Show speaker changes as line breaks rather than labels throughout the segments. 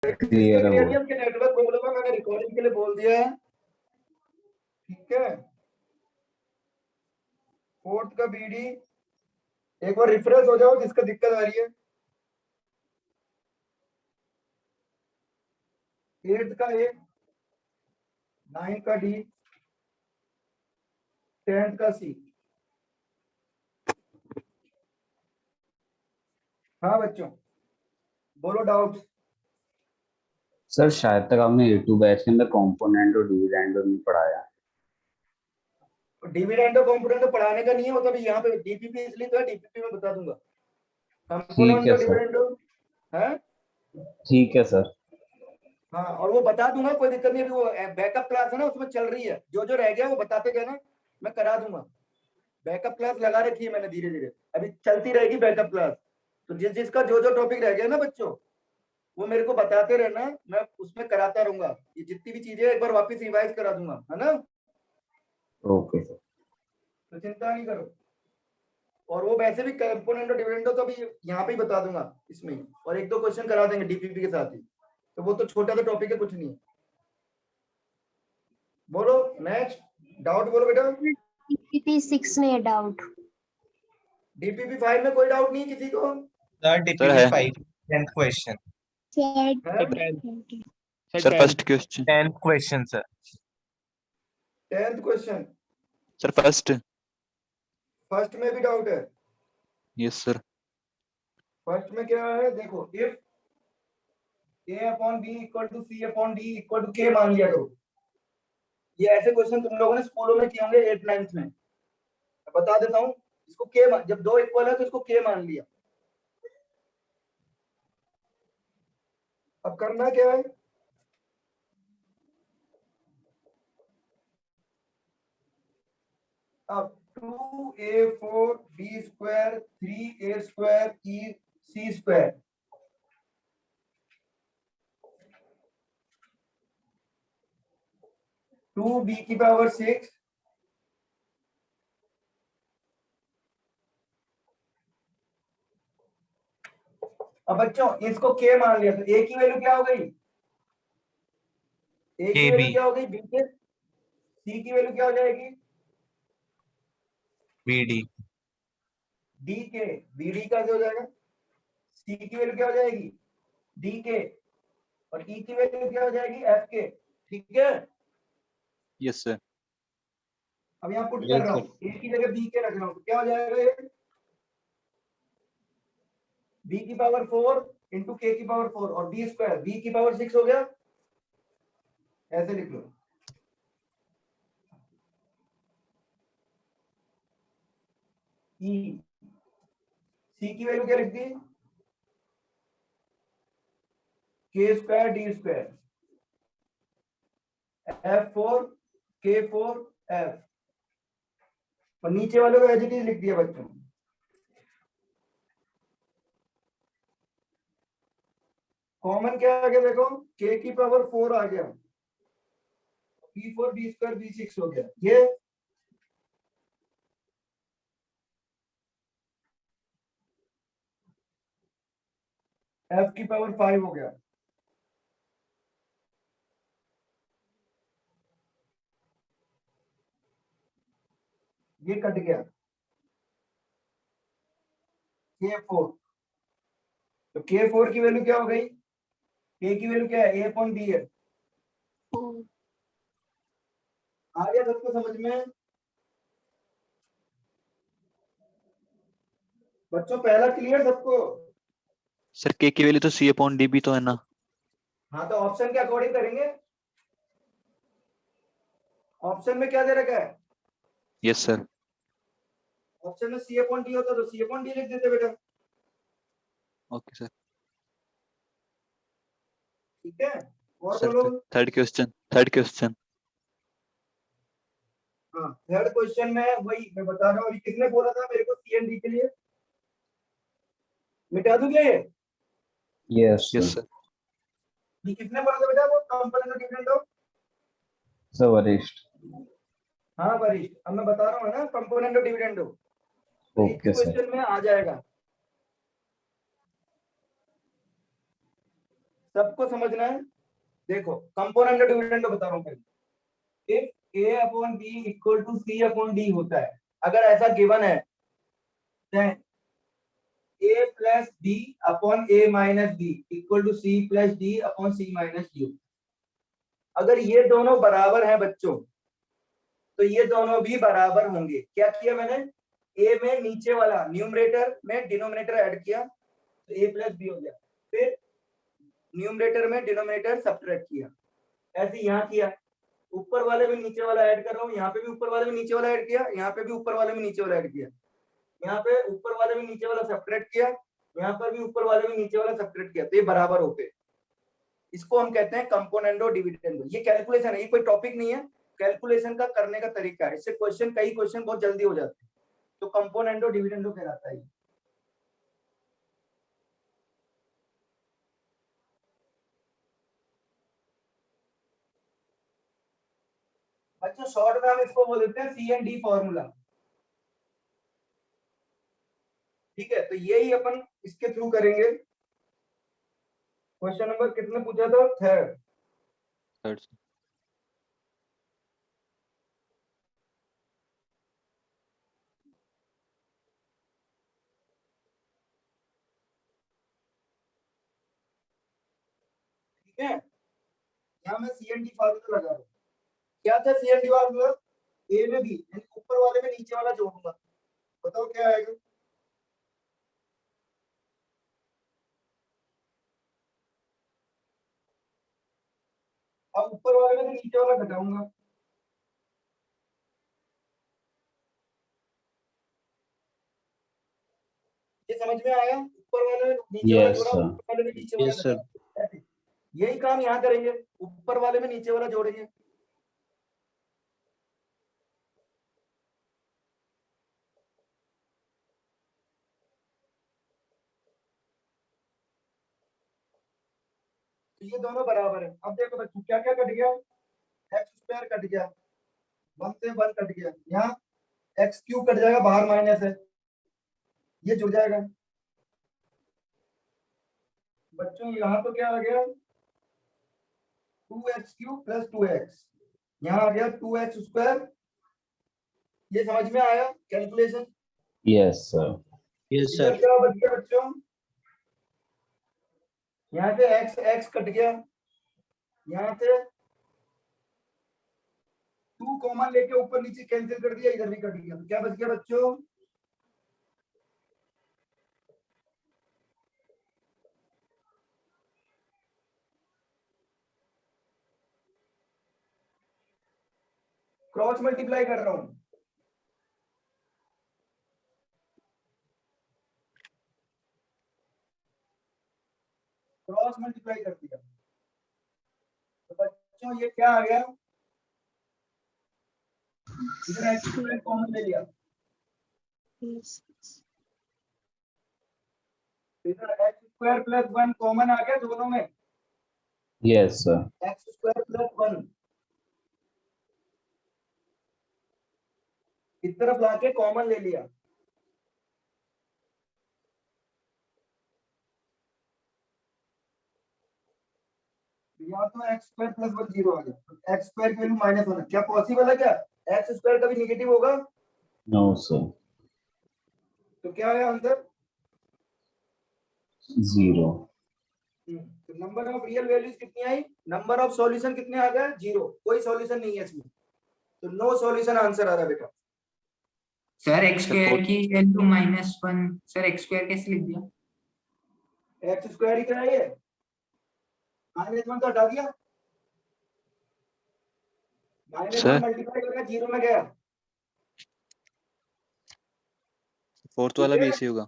Clear है वो।
उसके नेटवर्क प्रॉब्लम है, मैंने रिकॉर्डिंग के लिए बोल दिया है। ठीक है, फोर्थ का बीडी एक बार रिफ्रेश हो जाओ जिसका दिक्कत आ रही है। एट्थ का ए, नाइन्थ का डी, टेंथ का सी। हाँ बच्चों, बोलो डाउट।
सर शायद तक आपने A2 बैच के अंदर कंपोनेंट और डिविडेंड नहीं पढ़ाया।
डिविडेंड और कंपोनेंट तो पढ़ाने का नहीं है, वो तो अभी यहाँ पे डीपीपी इसलिए तो है, डीपीपी में बता दूंगा।
ठीक
कंपोनेंट
है
और
सर।
डिविडेंड है।
ठीक है सर।
हाँ, और वो बता दूंगा, कोई दिक्कत नहीं। अभी वो बैकअप क्लास है ना, उसमें चल रही है, जो जो रह गया वो बताते गए ना, मैं करा दूंगा। बैकअप क्लास लगा रखी है मैंने, धीरे धीरे अभी चलती रहेगी बैकअप क्लास। तो जिसका जो जो टॉपिक रह गया ना बच्चों, वो मेरे को बताते रहना, मैं उसमें कराता रहूंगा। ये जितनी भी चीजें एक बार वापस रिवाइज करा दूंगा, है ना।
Okay sir.
तो चिंता नहीं करो। और वो वैसे भी कंपोनेंट और डिविडेंड तो अभी यहाँ पे ही बता दूंगा इसमें ही। और एक दो क्वेश्चन करा देंगे डीपीपी के साथ ही, तो वो तो छोटा सा टॉपिक है, कुछ नहीं है। बोलो नेक्स्ट डाउट, बोलो बेटा।
डीपीपी 6 में डाउट।
डीपीपी 5 में कोई डाउट नहीं है किसी को?
Sir DPP 5 10th question.
Sir first question.
10th question sir.
10th question
sir first.
First में भी डाउट है?
Yes sir.
फर्स्ट में क्या है देखो, if a upon b equal to c upon d equal to k मान लिया करो। ये ऐसे क्वेश्चन तुम लोगों ने स्कूलों में किए होंगे 8th 9th में। मैं बता देता हूँ, इसको k जब दो इक्वल है तो इसको k मान लिया। अब करना क्या है, अब 2a4 b square 3a square e c square 2b की पावर 6 अब बच्चों इसको k मान लिया, तो a की वैल्यू क्या हो गई? a की वैल्यू क्या हो गई? b के c की वैल्यू क्या हो जाएगी?
बीडी।
d के bd का हो जाएगा। c की वैल्यू क्या हो जाएगी? d के। और e की वैल्यू क्या हो जाएगी? f के। ठीक है,
यस सर।
अब यहाँ पुट कर रहा हूँ, a की जगह b के रख रहा हूँ, तो क्या हो जाएगा ये? b की पावर 4 इंटू k की पावर 4 और b स्क्वायर b की पावर 6 हो गया। ऐसे लिख लो। e c की वैल्यू क्या लिख दी? k square d square f4 k4 f, और नीचे वाले को एज इट इज लिख दिया बच्चों। कॉमन क्या आ गया देखो, k की पावर 4 आ गया, b4 b स्क्वायर b6 हो गया। ये f की पावर 5 हो गया। ये कट गया k4, तो k4 की वैल्यू क्या हो गई? k की वैल्यू क्या है? a अपॉन b है। आ गया सबको समझ में? बच्चों पहला क्लियर सबको?
सर के की वैल्यू तो सी अपॉन डी भी तो है ना।
हाँ, तो ऑप्शन के अकॉर्डिंग करेंगे। ऑप्शन में क्या दे रखा है?
Yes sir.
ऑप्शन में c अपॉन d होता तो c अपॉन d लिख देते बेटा।
Okay sir.
ठीक है, और
सर
बोलो।
Third question. Third question.
हाँ, थर्ड क्वेश्चन में वही मैं बता रहा हूँ। अभी किसने बोला था मेरे को सी एंड डी के लिए? मिटा दूं क्या ये?
Yes
yes
sir.
सर।
ये किसने बोला था बेटा? वो कंपोनेंट और डिविडेंड हो।
सर वरिष्ठ।
हाँ वरिष्ठ, अब मैं बता रहा हूँ ना, कंपोनेंट और डिविडेंड हो, तो इस
ओके सर।
क्वेश्चन में आ जाएगा। सबको समझना है। देखो कंपोनेंट और डिविडेंड बता रहा हूँ पहले। If a upon b equal to c upon d होता है, अगर ऐसा गिवन है then a plus b upon a minus b equal to c plus d upon c minus d। अगर ये दोनों बराबर हैं बच्चों, तो ये दोनों भी बराबर होंगे। क्या किया मैंने, a में नीचे वाला न्यूमरेटर में डिनोमिनेटर ऐड किया तो a प्लस b हो गया, फिर न्यूमरेटर में डिनोमिनेटर सब्ट्रैक्ट किया। ऐसे यहाँ किया, ऊपर वाले में नीचे वाला ऐड कर रहा हूँ, यहाँ पे भी ऊपर वाले में नीचे वाला ऐड किया, यहाँ पे भी ऊपर वाले में नीचे वाला ऐड किया, यहाँ पे ऊपर वाले में नीचे वाला सब्ट्रैक्ट किया, यहाँ पर भी ऊपर वाले में नीचे वाला सब्ट्रैक्ट किया, तो ये बराबर हो गए। इसको हम कहते हैं कंपोनेंडो डिविडेंडो। ये कैलकुलेशन है, ये कोई टॉपिक नहीं है, कैलकुलेशन का करने का तरीका है। इससे क्वेश्चन, कई क्वेश्चन बहुत जल्दी हो जाते हैं, तो कंपोनेंडो डिविडेंडो कहलाता है। बच्चों शॉर्ट में हम इसको बोल देते हैं C&D फॉर्मूला। ठीक है, तो यही अपन इसके थ्रू करेंगे। क्वेश्चन नंबर कितने पूछा था, थर्ड।
थर्ड से।
ठीक है, यहाँ मैं C&D फॉर्मूला लगा रहा हूँ। क्या था C&D फॉर्मूला, ए में बी, ऊपर वाले में नीचे वाला जोड़ूंगा, बताओ क्या आएगा। अब ऊपर वाले में से नीचे वाला घटाऊंगा, ये समझ में आया। ऊपर वाले में नीचे वाला
Yes,
जोड़ा,
sir.
ऊपर वाले में नीचे वाला
Yes, sir.
घटाया। ऐसे। यही काम यहाँ करेंगे, ऊपर वाले में नीचे वाला जोड़ेंगे। तो ये दोनों बराबर है। अब देखो बच्चों क्या क्या कट गया, एक्स स्क्वायर कट गया, 1 से 1 कट गया, यहाँ एक्स क्यूब कट जाएगा, बाहर माइनस है, ये जुड़ जाएगा। बच्चों यहाँ तो क्या आ गया, 2x क्यूब प्लस 2x, यहाँ आ गया 2x स्क्वायर। ये समझ में आया कैलकुलेशन।
Yes, sir.
Yes,
इधर क्या बच गया बच्चों, यहाँ से x x कट गया, यहाँ से 2 कॉमन लेके ऊपर नीचे कैंसिल कर दिया, इधर भी कट गया, तो क्या बच गया बच्चों, क्रॉस मल्टीप्लाई कर रहा हूं, क्रॉस मल्टीप्लाई कर दिया। तो बच्चों ये क्या आ गया, इधर एक्स स्क्वायर कॉमन ले लिया, इधर एक्स स्क्वायर प्लस 1 कॉमन आ गया दोनों में,
Yes, sir.
X square plus 1 इस तरफ लाके कॉमन ले लिया। यहाँ तो एक्स स्क्वायर प्लस 1 0 आ गया, एक्स स्क्वायर की वैल्यू माइनस 1, क्या पॉसिबल है क्या, एक्स स्क्वायर कभी निगेटिव होगा,
No, sir.
तो क्या है आंसर,
0.
तो नंबर ऑफ रियल वैल्यूज कितनी आई, नंबर ऑफ सॉल्यूशन कितने आ गए, 0, कोई सॉल्यूशन नहीं है इसमें, तो नो सॉल्यूशन आंसर आ रहा है बेटा।
सर एक्स स्क्वायर की वैल्यू -1, सर एक्स स्क्वायर कैसे लिख दिया,
एक्स स्क्वायर ही क्या है, ये -1 तो हटा दिया, -1
सर
मल्टीप्लाई करके 0 में गया,
फोर्थ वाला भी ऐसे ही होगा।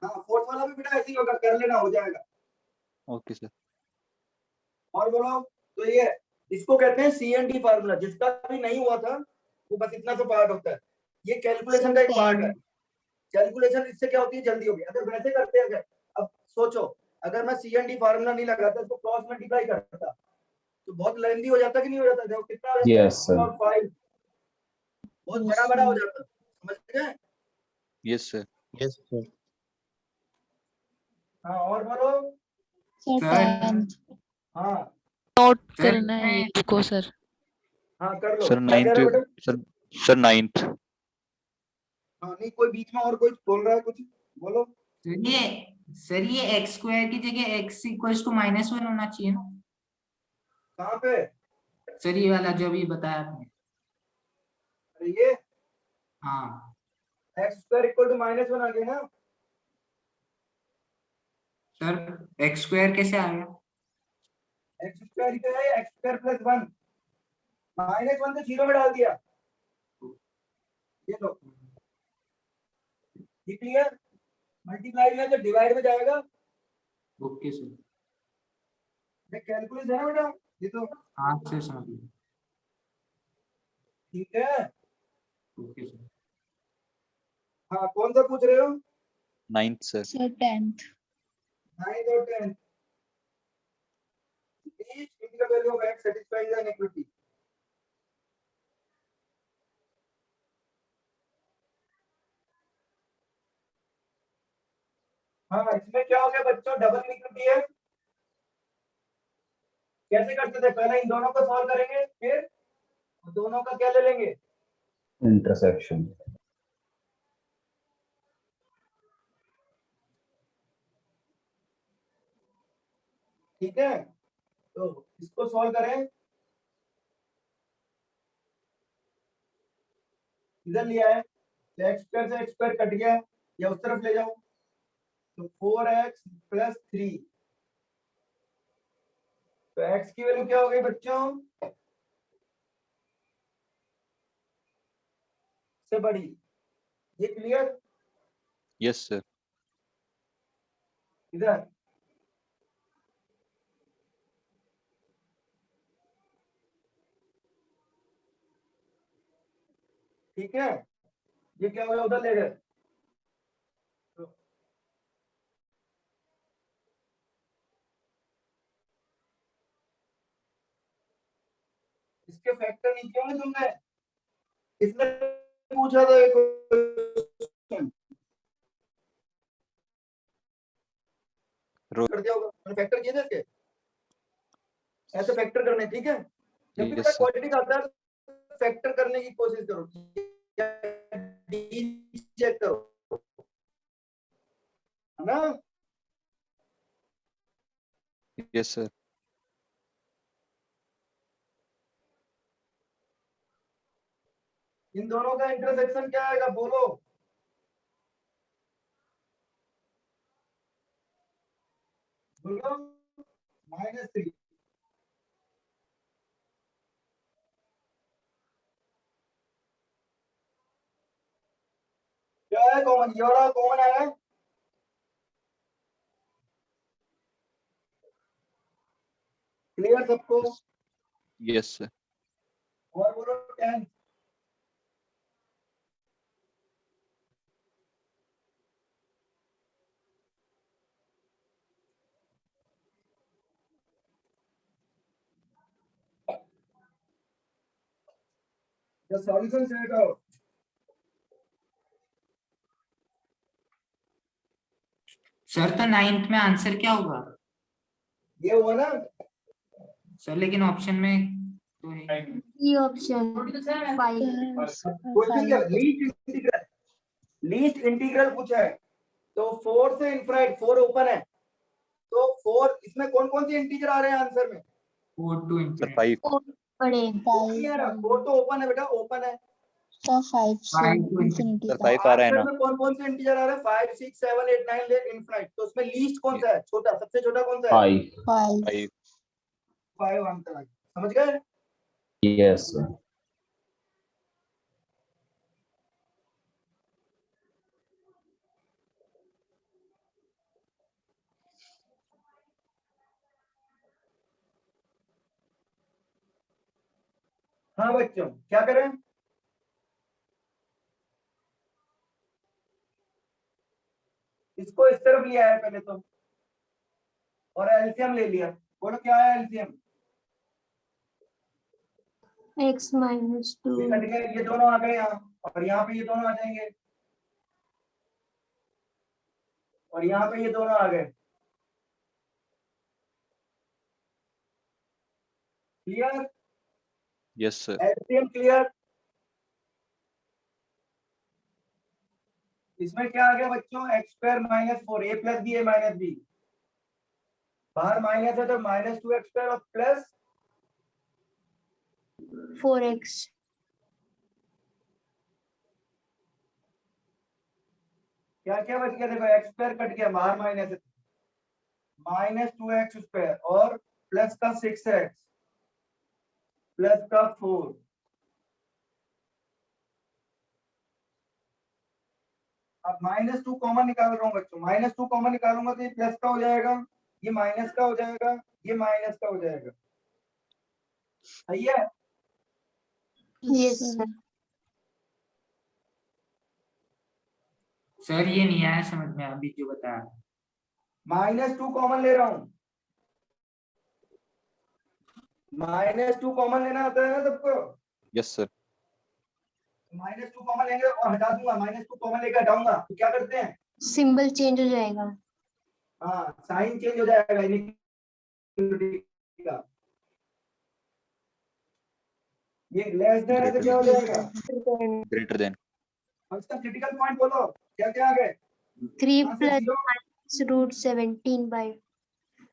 हाँ फोर्थ वाला भी बेटा ऐसे ही होगा, कर लेना, हो जाएगा।
Okay sir.
और बोलो, तो ये इसको कहते हैं C&D फार्मूला, जिसका भी नहीं हुआ था वो बस इतना सा पार्ट होता है, ये कैलकुलेशन का एक पार्ट है। कैलकुलेशन इससे क्या होती है, जल्दी होगी। अगर वैसे करते हैं, अब सोचो अगर मैं C&D फार्मूला नहीं लगाता, इसको क्रॉस मल्टीप्लाई करता, तो बहुत लेंथी हो जाता कि नहीं हो जाता, देखो कितना हो जाता है,
Yes, sir.
5 बहुत बड़ा बड़ा हो जाता, समझ गए।
Yes sir.
Yes, sir.
हाँ और बोलो,
सर
सर
10th
हाँ
नोट
सर
करना है ये रुको सर।
हाँ कर लो,
सर
क्या कह
9th,
रहे हो बेटा?
Sir sir 9th।
हाँ नहीं, कोई बीच में और कोई बोल रहा है कुछ, बोलो।
सर ये एक्स स्क्वायर की जगह एक्स इक्वल्स टू -1 होना चाहिए ना
कहाँ पे?
सर? ये वाला जो अभी बताया आपने।
अरे ये
हाँ
एक्स स्क्वायर इक्वल टू -1 आ गया ना।
सर एक्स स्क्वायर कैसे आ गया?
एक्स स्क्वायर क्या है? एक्स स्क्वायर प्लस 1, -1 तो 0 में डाल दिया। ये लो, ये क्लियर? मल्टीप्लाई में तो डिवाइड में जाएगा।
Okay sir.
ये कैलकुलस है ना बेटा, ये तो
हाँ सर समझ गया।
ठीक है।
Okay sir.
हाँ कौन सा पूछ रहे हो?
9th sir.
सर 10th
9 और 10। Each integral value of x satisfies an equity. हाँ इसमें क्या हो गया बच्चों, डबल इक्विटी है। कैसे करते थे? पहले इन दोनों को सॉल्व करेंगे, फिर दोनों का क्या ले लेंगे?
इंटरसेक्शन।
ठीक है, तो इसको सॉल्व करें। इधर लिया है तो एक्स स्क्वायर से एक्स स्क्वायर कट गया, या उस तरफ ले जाओ तो 4x प्लस 3। तो x की वैल्यू क्या हो गई बच्चों? से बड़ी। ये क्लियर?
Yes sir.
इधर ठीक है, ये क्या हो गया, उधर ले गए। तो इसके फैक्टर नहीं किए होंगे तुमने? इसने पूछा था एक क्वेश्चन, कर दिया होगा। मैंने फैक्टर किए थे इसके, ऐसे फैक्टर करने, ठीक है। जब भी
यस सर।
क्वाड्रेटिक आता है फैक्टर करने की कोशिश करो, चेक करो, है ना।
Yes sir.
इन दोनों का इंटरसेक्शन क्या आएगा, बोलो। बोलो, -3। क्या है कॉमन? ये वाला कॉमन आया। क्लियर सबको?
Yes sir.
और बोलो 10। The solution set out।
Sir तो 9th में आंसर क्या होगा?
ये हुआ ना।
सर लेकिन ऑप्शन में तो है।
ये ऑप्शन 5
क्वेश्चन क्या, लीस्ट इंटीग्रल पूछा है। तो 4 से इनफाइनाइट, 4 ओपन है, तो 4 इसमें कौन कौन से इंटीजर आ रहे हैं आंसर में?
4 to
सर
infinity।
5।
बड़े
4 तो ओपन है बेटा, ओपन है।
सर 5 से
5 to
इंफिनिटी
सर
का
5 आ रहा है
आंसर
ना।
में कौन कौन से इंटीजर आ रहे हैं? 5 6 7 8 9 ले इनफाइनाइट। तो उसमें लीस्ट कौन सा है, छोटा, सबसे छोटा कौन सा है?
5।
5
5 आंसर आ गया। समझ गए?
Yes sir.
हाँ बच्चों, क्या करें? इसको इस तरफ लिया है पहले तो, और एलसीएम ले लिया। बोलो क्या है एलसीएम?
x minus
ये
2
कट गए, ये दोनों आ गए यहाँ, और यहाँ पे ये दोनों आ जाएंगे, और यहाँ पे ये दोनों आ गए। Clear?
Yes sir.
LCM clear? इसमें क्या आ गया बच्चों? एक्स स्क्वायर माइनस 4 ए प्लस बी ए माइनस बी, बाहर माइनस है तो माइनस 2x स्क्वायर और प्लस
4x
क्या क्या बच गया? देखो एक्स स्क्वायर कट गया, बाहर माइनस है, माइनस 2x स्क्वायर और प्लस का 6x प्लस का 4। अब -2 कॉमन निकाल रहा हूँ बच्चों, -2 कॉमन निकालूंगा तो ये प्लस का हो जाएगा, ये माइनस का हो जाएगा, ये माइनस का हो जाएगा। सही है?
yes sir
सर ये नहीं आया समझ में अभी जो बताया।
-2 कॉमन ले रहा हूँ, -2 कॉमन लेना आता है ना सबको?
Yes sir.
-2 कॉमन लेंगे और हटा दूंगा, -2 कॉमन लेकर हटाऊंगा तो क्या करते हैं?
सिंबल चेंज हो जाएगा
हाँ, साइन चेंज हो जाएगा इनइक्वालिटी का। ये लेस देन है तो क्या हो जाएगा?
Greater than.
अब इसका क्रिटिकल पॉइंट बोलो, क्या क्या आ गए?
3
यहाँ से
plus
0
minus root 17 by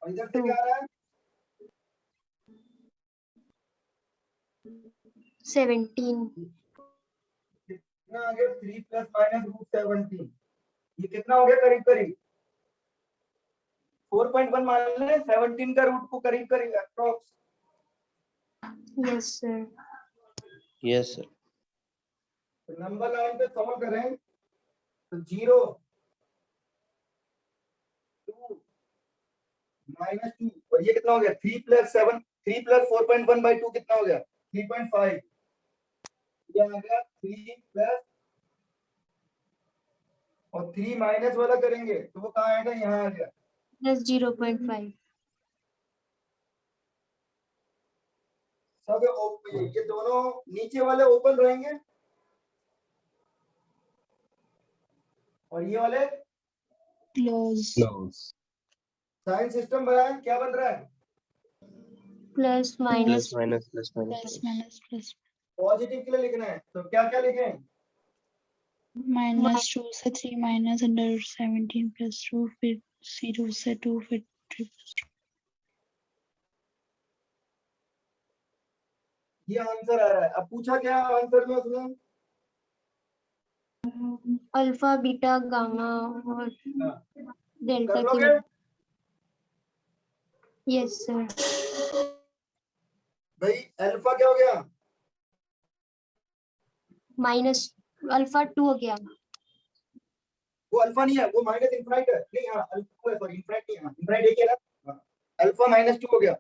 और इधर से क्या आ रहा है?
17
कितना आ गया? 3 प्लस माइनस रूट 17। ये कितना हो गया करीब करीब? 4.1 मान लें, 17 का रूट को करीब करीब approx.
yes sir
yes sir.
Number line पे सॉल्व करें तो 0 2 -2 और ये कितना हो गया? 3 प्लस 7 3 प्लस 4.1 बाई 2 कितना हो गया? 3.5। ये आ गया 3 प्लस और 3 माइनस वाला करेंगे तो वो कहाँ आएगा? यहाँ आ गया।
plus 0.5
सब ये दोनों नीचे वाले ओपन रहेंगे और ये वाले
close
क्लोज।
साइन सिस्टम बना है, क्या बन रहा है?
plus minus
plus
plus
positive के लिए लिखना है तो क्या क्या लिखें?
माइनस 2 से 3 माइनस अंडर रूट 17 प्लस 2 फिर 0 से 2 फिर 3 प्लस 2।
ये आंसर आ रहा है। अब पूछा क्या आंसर में उसने?
अल्फा बीटा गामा और डेल्टा
कर
की
लोगे?
यस सर
भाई अल्फा क्या हो गया?
माइनस अल्फा 2 हो गया
वो अल्फा नहीं है, वो माइनस इनफाइनाइट है। नहीं हाँ अल्फा है, सॉरी इनफाइनाइट नहीं है, इनफाइनाइट एक ही है ना। अल्फा -2 हो गया,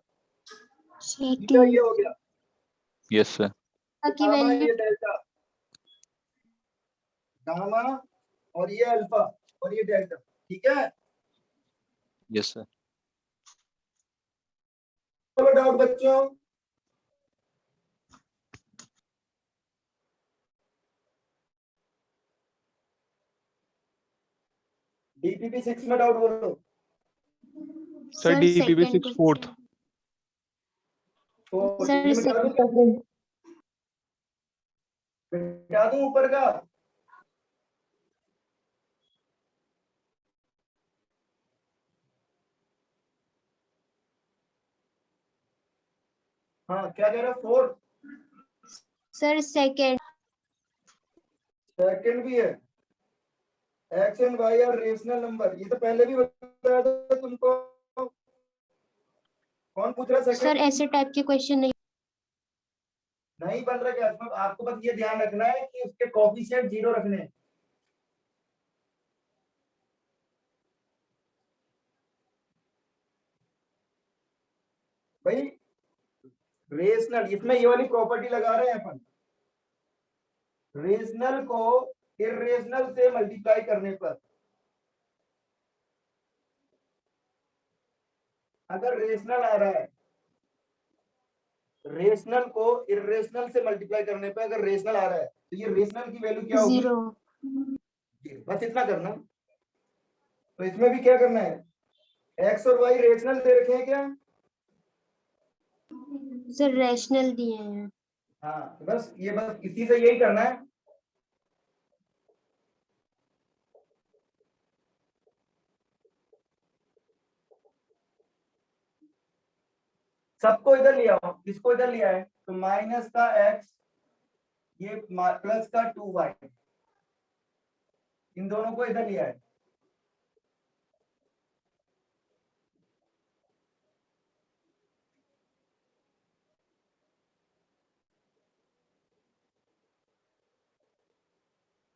सर
बीटा ये हो गया,
यस सर।
की
गामा
वैल्यू
ये डेल्टा, गामा और ये अल्फा और ये डेल्टा। ठीक है?
Yes sir.
चलो डाउट बच्चों? डीपीपी 6 में डाउट बोलो।
Sir DPP 6 4th।
तो
सर
ये मिटा दूं, मिटा दूं ऊपर का? हाँ क्या कह रहा है? 4
सर सेकंड
सेकंड भी है। X and y are rational number, ये तो पहले भी बताया था तुमको। कौन पूछ रहा है
सर
सेकंड?
ऐसे टाइप के क्वेश्चन
नहीं बन रहा क्या? आपको बस ये ध्यान रखना है कि उसके कोएफिशिएंट 0 रखने हैं। भाई रेशनल, इसमें ये वाली प्रॉपर्टी लगा रहे हैं अपन, रेशनल को इर्रेशनल से मल्टीप्लाई करने पर अगर रेशनल आ रहा है, रेशनल को इर्रेशनल से मल्टीप्लाई करने पर अगर रेशनल आ रहा है तो ये रेशनल की वैल्यू क्या होगी?
0
बस इतना करना। तो इसमें भी क्या करना है? एक्स और वाई रेशनल दे रखे हैं क्या?
सर रैशनल दिए हैं।
हाँ तो बस इसी से यही करना है। सबको इधर लिया हो, किसको इधर लिया है तो माइनस का x, ये प्लस का 2y, इन दोनों को इधर लिया है।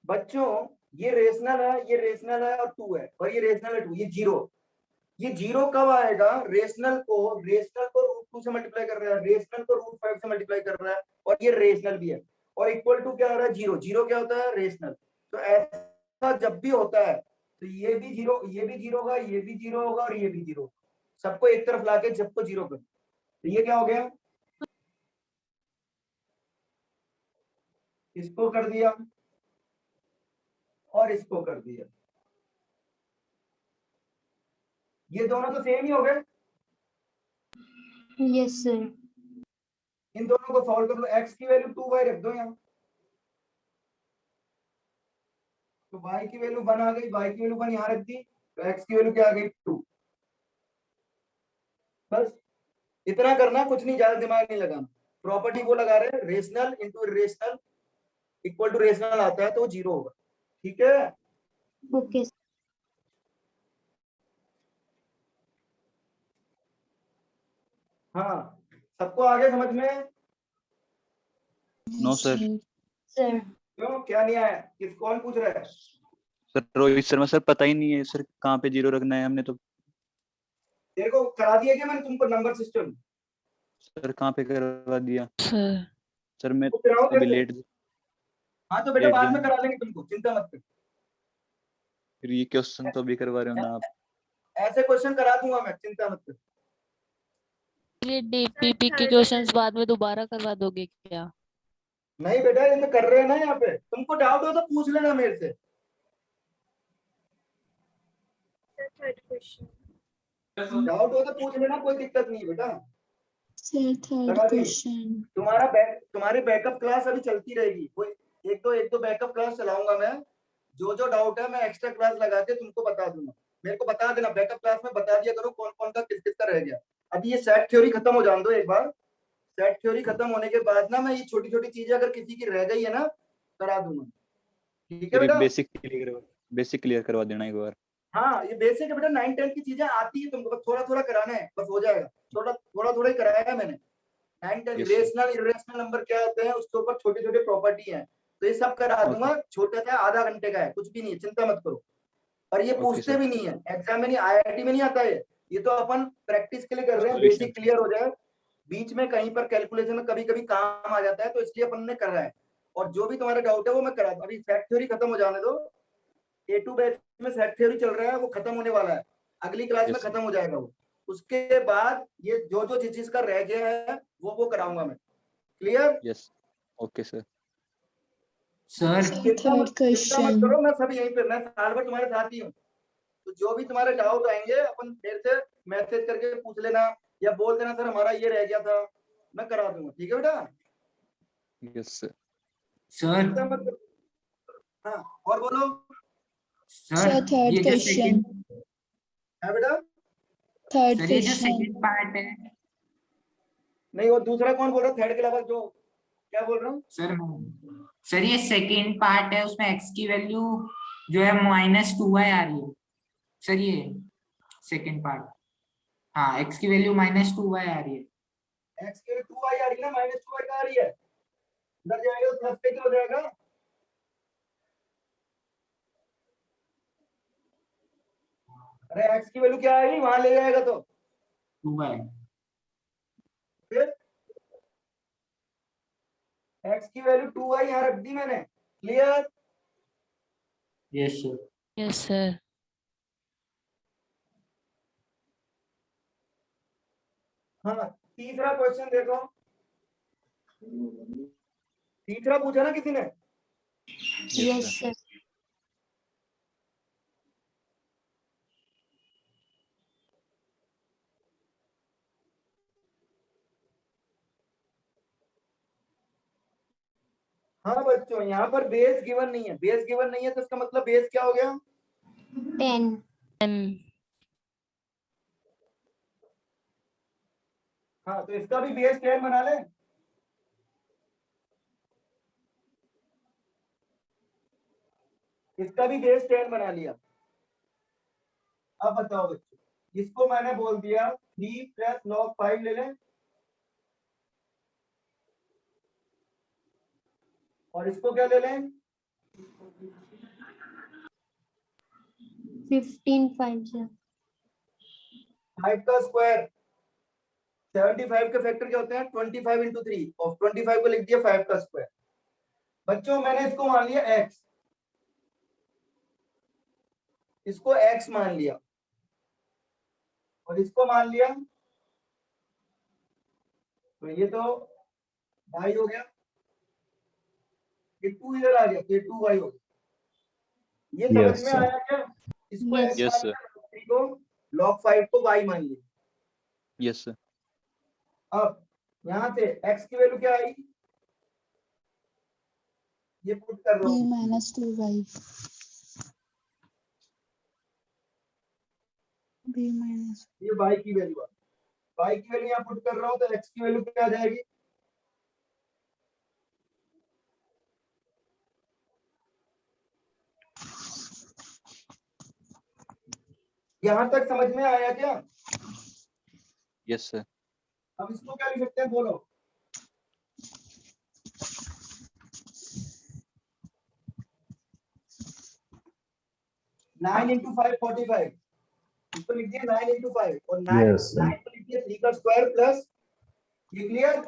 बच्चों ये रेशनल है, ये रेशनल है और 2 है, और ये रेशनल है 2, ये जीरो। ये जीरो कब आएगा, रेशनल को रूट 2 से मल्टीप्लाई कर रहा है, रेशनल को रूट 5 से मल्टीप्लाई कर रहा है, और ये रेशनल भी है, और इक्वल टू क्या आ रहा है, जीरो। जीरो क्या होता है, रेशनल। तो ऐसा जब भी होता है तो ये भी जीरो, ये भी जीरो होगा, ये भी जीरो होगा, और ये भी जीरो। सबको एक तरफ लाके सबको जीरो कर, तो ये क्या हो गया, इसको कर दिया और इसको कर दिया, ये दोनों तो सेम ही हो गए।
Yes sir.
इन दोनों को सॉल्व कर लो, x की वैल्यू 2y रख दो यहाँ, तो y की वैल्यू 1 आ गई, y की वैल्यू 1 यहाँ रख दी, तो x की वैल्यू क्या आ गई 2। बस इतना करना, कुछ नहीं, ज्यादा दिमाग नहीं लगाना। प्रॉपर्टी वो लगा रहे हैं, rational into irrational equal to rational आता है तो वो जीरो होगा, ठीक है।
ओके।
हाँ सबको आगे समझ में,
नो सर।
सर
क्यों क्या नहीं आया, कौन पूछ रहा है।
सर रोहित शर्मा सर, पता ही नहीं है सर कहाँ पे जीरो रखना है हमने तो।
तेरे को करा दिया क्या मैंने तुमको नंबर सिस्टम,
सर कहाँ पे करवा दिया
सर
सर, मैं
तो कराओ
अभी
कैसे?
लेट।
हाँ तो बेटा
लेट
बाद में
जाऊंगा।
करा लेंगे तुमको, चिंता मत कर।
फिर ये क्वेश्चन तो अभी करवा रहे हो ना आप।
ऐसे क्वेश्चन करा दूंगा मैं, चिंता मत कर।
ये डीपीपी के क्वेश्चंस बाद में दोबारा करवा दोगे क्या?
नहीं बेटा ये तो कर रहे हैं ना यहाँ पे, तुमको डाउट हो तो पूछ लेना मेरे से। डाउट हो तो पूछ लेना, कोई दिक्कत नहीं है बेटा।
Sir, third
लगा दी।
question.
तुम्हारी बैकअप क्लास अभी चलती रहेगी, कोई एक दो बैकअप क्लास चलाऊंगा मैं। जो डाउट है मैं एक्स्ट्रा क्लास लगा के तुमको बता दूंगा। मेरे को बता देना, बैकअप क्लास में बता दिया करो कौन कौन सा किस किस का रह गया। अभी ये सेट थ्योरी खत्म हो जाने दो एक बार। सेट थ्योरी खत्म होने के बाद ना मैं ये छोटी छोटी चीजें अगर किसी की रह गई है ना करा दूंगा, ठीक है
फिर
बेटा।
बेसिक क्लियर करवा देना एक बार।
हाँ ये बेसिक है बेटा, 9 10 की चीजें आती है तुमको, बस थोड़ा थोड़ा कराना है, बस हो जाएगा। थोड़ा थोड़ा ही कराया है मैंने। 9 10
Yes, sir.
Rational irrational number क्या होते हैं, उसके ऊपर छोटे छोटे प्रॉपर्टी हैं, तो ये सब करा दूंगा। छोटा सा आधा घंटे का है, कुछ भी नहीं है, चिंता मत करो। और ये
Okay,
पूछते
sir.
भी नहीं है एग्जाम में, नहीं IIT में नहीं आता है ये तो अपन प्रैक्टिस के लिए कर रहे हैं,
Solution.
बेसिक क्लियर हो जाए। बीच में कहीं पर कैलकुलेशन में कभी कभी काम आ जाता है, तो इसलिए अपन ने कर रहा है। और जो भी तुम्हारा डाउट है वो मैं करा दूं। अभी सेट थ्योरी खत्म हो जाने दो। A2 बैच में सेट थ्योरी चल रहा है, वो खत्म होने वाला है, अगली क्लास में
Yes, sir.
खत्म हो जाएगा वो। उसके बाद ये जो जिस चीज का रह गया है वो कराऊंगा मैं, clear.
Yes. Okay, sir.
Sir
Sir,
चिंता
third
मत
question.
करो, मैं सब यहीं पे, मैं साल भर तुम्हारे साथ ही हूँ। तो जो भी तुम्हारे डाउट आएंगे अपन मेरे से मैसेज करके पूछ लेना, या बोल देना सर हमारा ये रह गया था, मैं करा दूंगा, ठीक है बेटा।
Yes, sir.
सर
चिंता मत करो। हाँ और बोलो।
Sir,
सर
third
ये जो
question.
सेकंड
है बेटा।
Third
सर ये जो
question.
सेकंड पार्ट है
नहीं वो दूसरा कौन बोल रहा है, थर्ड के अलावा जो क्या बोल रहा हूँ।
सर ये सेकंड पार्ट है, उसमें x की वैल्यू जो है -2y आ रही है। सर ये सेकंड पार्ट, हाँ x की वैल्यू -2y आ रही है।
एक्स के 2y आ रही है ना, -2y का आ रही है, इधर जाएगा तो प्लस पे क्या हो जाएगा। अरे एक्स की वैल्यू क्या आएगी, वहां ले जाएगा तो
2y।
फिर एक्स की वैल्यू 2y यहाँ रख दी मैंने, clear.
Yes sir.
Yes sir.
हाँ तीसरा क्वेश्चन देखो, तीसरा पूछा ना किसी ने।
Yes,
yes
sir.
सर।
हाँ बच्चों, यहाँ पर बेस गिवन नहीं है, बेस गिवन नहीं है तो इसका मतलब बेस क्या हो गया?
10.
10.
हाँ, तो इसका भी बेस 10 बना ले। इसका भी बेस 10 बना लिया। अब बताओ बच्चों, इसको मैंने बोल दिया 3 प्लस log 5 ले लें, और इसको क्या ले लें?
15 5 sir.
5 का स्क्वायर, 75 के फैक्टर क्या होते हैं? 25 इंटू 3, और 25 को लिख दिया 5 का स्क्वायर। बच्चों मैंने इसको मान लिया x, इसको x मान लिया, और इसको मान लिया, तो ये तो y हो गया, ये 2 इधर आ गया, तो ये 2y हो गया। ये समझ
Yes,
में
sir.
आया क्या? इसको
Yes.
x
Yes,
मान
sir.
लिया, log 3 को log 5 को y मान लिया।
Yes, sir.
अब यहाँ से x की वैल्यू क्या आई? ये पुट कर रहा
b
हूँ,
minus 2y. b minus
ये y की वैल्यू है, y की वैल्यू यहाँ पुट कर रहा हूँ, तो x की वैल्यू क्या आ जाएगी? यहाँ तक समझ में आया क्या?
Yes, sir.
अब इसको क्या लिख सकते हैं, बोलो? नाइन इंटू 5 45, इसको लिख दिया 9 इंटू 5, और 9
Yes, sir.
को लिख दिया 3 का स्क्वायर प्लस, ये क्लियर?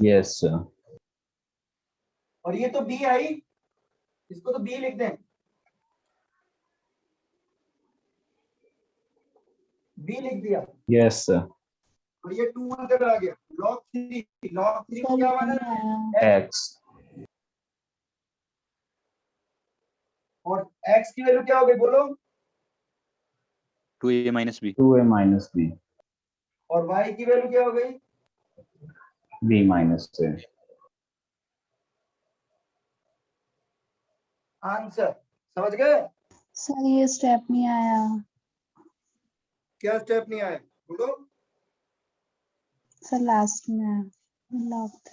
Yes, sir.
और ये तो b आई, इसको तो b लिख दें, b लिख दिया,
Yes, sir.
और ये 2 अंदर आ गया, log 3 को क्या माना है?
X.
और x की वैल्यू क्या हो गई, बोलो?
2a minus b.
2a minus b.
और y की वैल्यू क्या हो गई?
b minus a.
आंसर समझ गए?
सर ये स्टेप नहीं आया।
क्या स्टेप नहीं आया, बोलो?
सर लास्ट में आया, लॉक।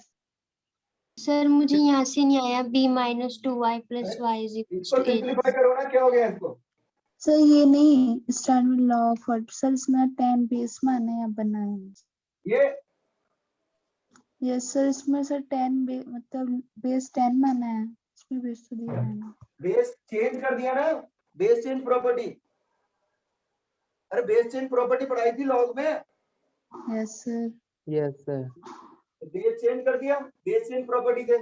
सर मुझे यहाँ से नहीं आया b minus 2y plus y is equals
इसको
to 8.
सिंपलीफाई करो ना, क्या हो गया इसको?
सर ये नहीं स्टार्ट में लॉक फॉर सर, इसमें 10 बेस माने या बनाए।
ये
यस सर, इसमें सर 10 मतलब बेस 10 माना है, इसमें बेस तो दिया है ना।
बेस चेंज कर दिया ना, बेस चेंज प्रॉपर्टी। अरे बेस चेंज प्रॉपर्टी पढ़ाई थी लॉग में।
Yes sir.
Yes sir.
Base change कर दिया, बेस चेंज प्रॉपर्टी थे,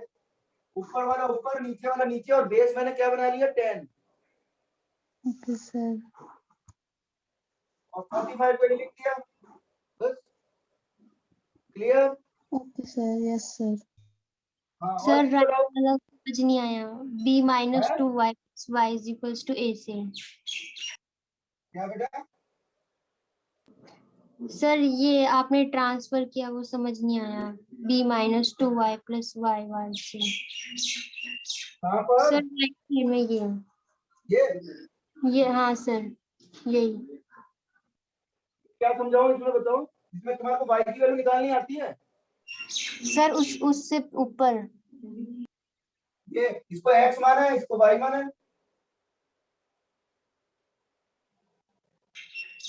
ऊपर वाला ऊपर, नीचे वाला नीचे, और बेस मैंने क्या बना लिया 10,
ओके सर।
और 45 पे लिख दिया, बस clear?
Okay sir, yes sir.
हाँ,
सर
और चीज
राइट
बताओ।
वाला समझ नहीं आया, b minus
है?
2y plus y is equals to a से।
क्या बेटा?
सर ये आपने ट्रांसफर किया वो समझ नहीं आया, b minus 2y plus y y से।
कहाँ पर?
सर राइट साइड में
ये
ये हाँ सर यही।
क्या समझाओ इसमें, बताओ? इसमें तुम्हारे को y की वैल्यू निकालनी आती है?
सर उससे ऊपर।
ये इसको x माना है, इसको y माना है।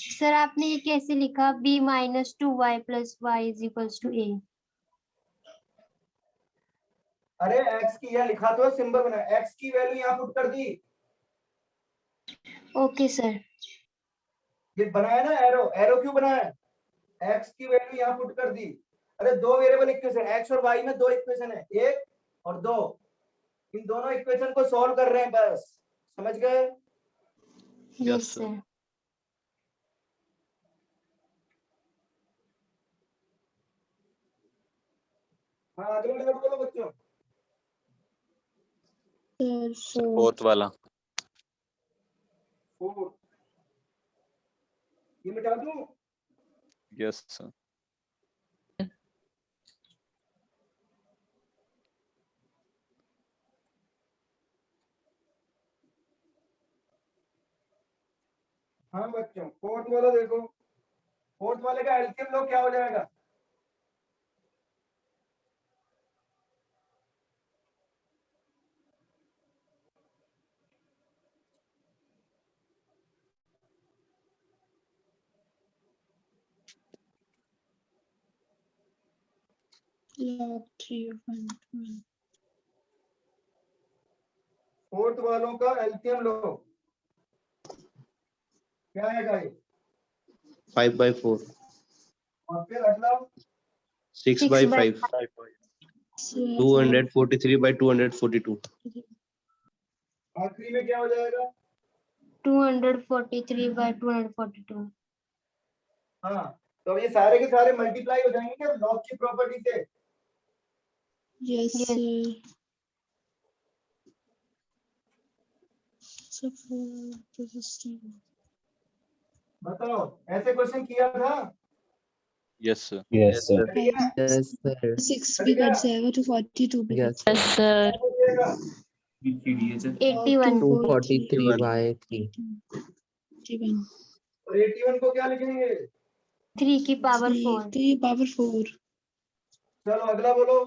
सर आपने ये कैसे लिखा, b minus 2y plus y is equals to a?
अरे x की यह लिखा तो है, सिंबल बना, x की वैल्यू यहाँ पुट कर दी,
ओके सर।
ये बनाया ना एरो, एरो क्यों बनाया है? x की वैल्यू यहाँ पुट कर दी। अरे दो वेरिएबल इक्वेशन, x और y में दो इक्वेशन है, 1 और 2, इन दोनों इक्वेशन को सॉल्व कर रहे हैं, बस समझ गए?
Yes
sir.
सर।
हाँ अगला डाउट बोलो बच्चों।
सर
फोर्थ वाला।
4, ये मिटा दूं?
Yes sir.
हाँ बच्चों, फोर्थ वाला देखो, फोर्थ वाले का एलसीएम लो, क्या हो जाएगा?
log 3 of 1.
फोर्थ वालों का एलसीएम लो, क्या आएगा ये?
5/4,
और फिर अगला
6/5, 243/242.
आखिरी में क्या हो जाएगा?
243/242.
हाँ, तो ये सारे के सारे मल्टीप्लाई हो जाएंगे क्या लॉग की प्रॉपर्टी से?
Yes,
Yes.
sir. So for resisting.
बताओ, ऐसे क्वेश्चन किया था?
Yes sir.
Yes sir.
Yes, sir.
6 भी कट जाएगा तो 42 भी
Yes,
कट
यस सर।
क्या हो जाएगा?
81.
243/3.
81.
और 81 को क्या लिखेंगे?
3 की पावर 4.
3 power 4.
चलो अगला बोलो।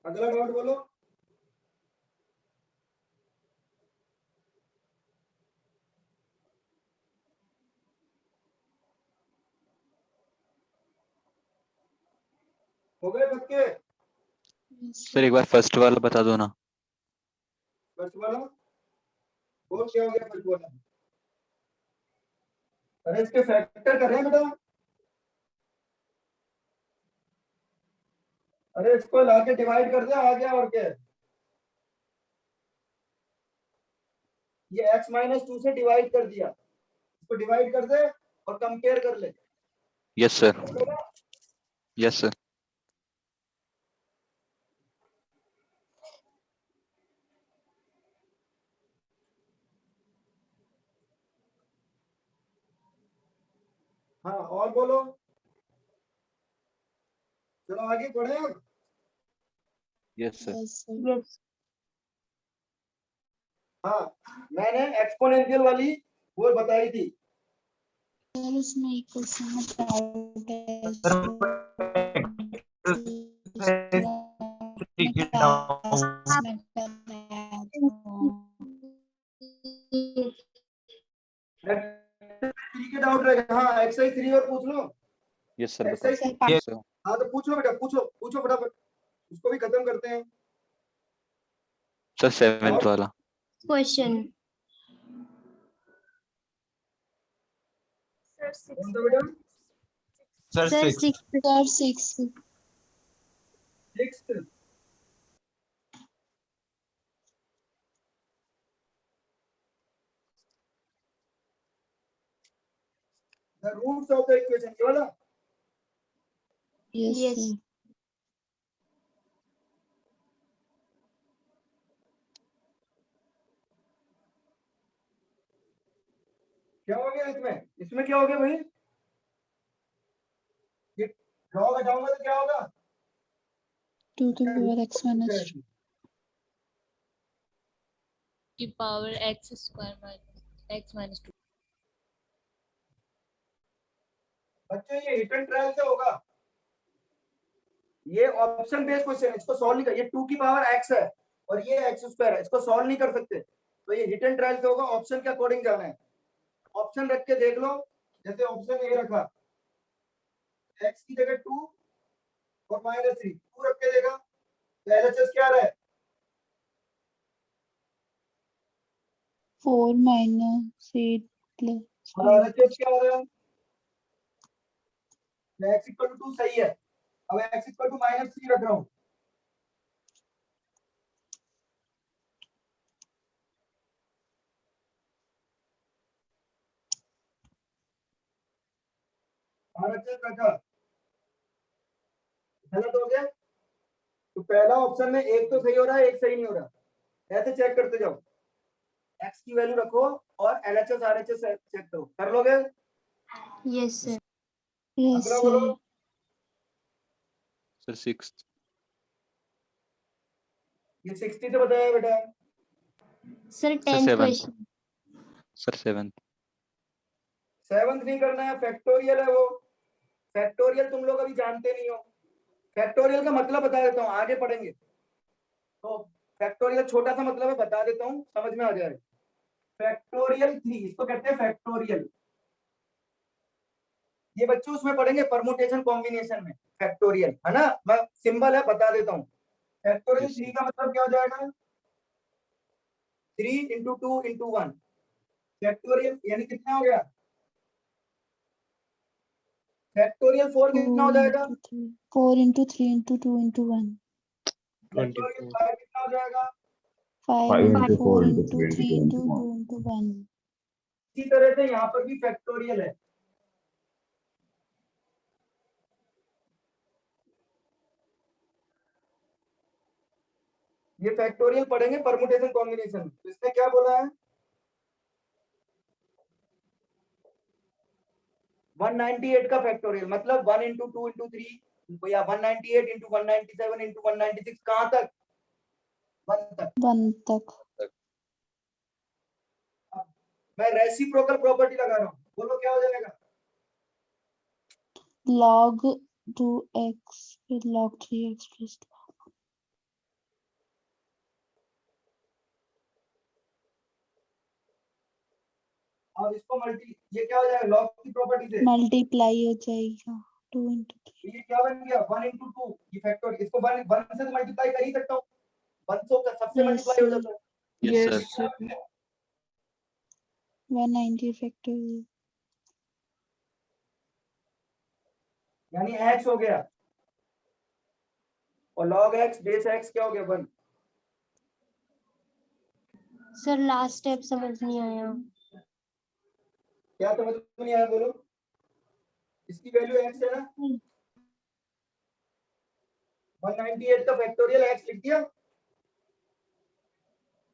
अगला डाउट बोलो। हो गए पक्के?
सर एक बार फर्स्ट वाला बता दो ना।
फर्स्ट वाला और क्या हो गया? फर्स्ट वाला, अरे इसके फैक्टर कर रहे हैं बेटा, अरे इसको लाके डिवाइड कर दे, आ गया और क्या है? ये x-2 से डिवाइड कर दिया, इसको डिवाइड कर दे और कंपेयर कर ले।
Yes sir. Yes sir.
हाँ और बोलो, चलो आगे बढ़े अब।
Yes sir.
Yes, sir.
Yes.
हाँ, मैंने एक्सपोनेंशियल वाली वो बताई थी।
सर उसमें एक क्वेश्चन डाउट है।
Take it down.
थ्री के डाउट रहेगा। हाँ एक्सरसाइज 3 और पूछ लो।
यस सर
एक्सरसाइज
बताओ।
Yes.
सर
हाँ तो पूछ लो बेटा, पूछो पूछो फटाफट, उसको भी खत्म करते हैं।
सर सेवेंथ वाला।
Question.
कौन सा बेटा?
Sir,
Sir,
6.
6.
Sir 6.
Six. The roots of the equation, ये वाला।
Yes,
Yes.
sir.
क्या हो गया इसमें? इसमें क्या हो गया भाई? ये लॉग हटाऊंगा तो क्या होगा?
2 to the power x minus 2.
की power x square minus x minus 2।
बच्चों ये हिट एंड ट्रायल से होगा, ये ऑप्शन बेस्ड क्वेश्चन है, इसको सॉल्व नहीं कर। ये 2 की पावर x है और ये x स्क्वायर है, इसको सॉल्व नहीं कर सकते, तो ये हिट एंड ट्रायल से होगा। ऑप्शन के अकॉर्डिंग जाना है, ऑप्शन रख के देख लो। जैसे ऑप्शन ए रखा, x की जगह 2 और -3, 2 रख के देखा, तो LHS क्या रहा है?
4 minus 8 plus
और
5.
LHS क्या रहा है? x इक्वल टू 2 सही है। अब x इक्वल टू -3 रख रहा हूं, RHS रखा, गलत हो गया। तो पहला ऑप्शन में एक तो सही हो रहा है, एक सही नहीं हो रहा, ऐसे चेक करते जाओ। x की वैल्यू रखो और LHS RHS चेक करो, कर लोगे?
Yes, sir.
Yes,
अगला बोलो।
sir.
Sir 6th।
ये 60 से बताया बेटा।
Sir 10th
7th।
Question.
Sir 7th।
7th नहीं करना है, फैक्टोरियल है वो। फैक्टोरियल तुम लोग अभी जानते नहीं हो। फैक्टोरियल का मतलब बता देता हूँ, आगे पढ़ेंगे तो। फैक्टोरियल छोटा सा मतलब है, बता देता हूँ, समझ में आ जाए। फैक्टोरियल 3 इसको कहते हैं फैक्टोरियल। ये बच्चे उसमें पढ़ेंगे परमुटेशन कॉम्बिनेशन में, फैक्टोरियल है ना। मैं सिंबल है बता देता हूँ। फैक्टोरियल
Yes,
3 का मतलब क्या हो जाएगा? 3 into 2 into 1 फैक्टोरियल यानी कितना हो गया? फैक्टोरियल 4 कितना हो जाएगा?
4 into 3 into 2 into 1.
फैक्टोरियल
24.
5 कितना हो जाएगा?
5
5
into
into
4
4 into
into
3
3
into
into
1.
2 into 1.
इसी तरह से यहाँ पर भी फैक्टोरियल है। ये फैक्टोरियल पढ़ेंगे परमुटेशन कॉम्बिनेशन। तो इसने क्या बोला है? 198 का फैक्टोरियल मतलब 1 into 2 into 3 या 198 into 197 into 196 कहाँ तक? 1 तक।
1 तक.
मैं रेसिप्रोकल प्रॉपर्टी लगा रहा हूँ, बोलो क्या हो जाएगा?
log 2x with log 3x plus
अब इसको मल्टी, ये क्या हो जाएगा लॉग की प्रॉपर्टी से?
multiply हो जाएगा 2 into 3.
ये क्या बन गया 1 into 2 ये फैक्टर। इसको 1 से तो मल्टीप्लाई कर ही सकता हूँ, 1 तो सबसे
Yes,
मल्टीप्लाई हो
sir.
जाता है।
Yes, sir।
190 factorial.
यानी x हो गया और log x बेस x क्या हो गया 1।
सर लास्ट स्टेप समझ नहीं आया।
क्या समझ में नहीं आया बोलो? इसकी वैल्यू x है ना, 198 का फैक्टोरियल x लिख दिया।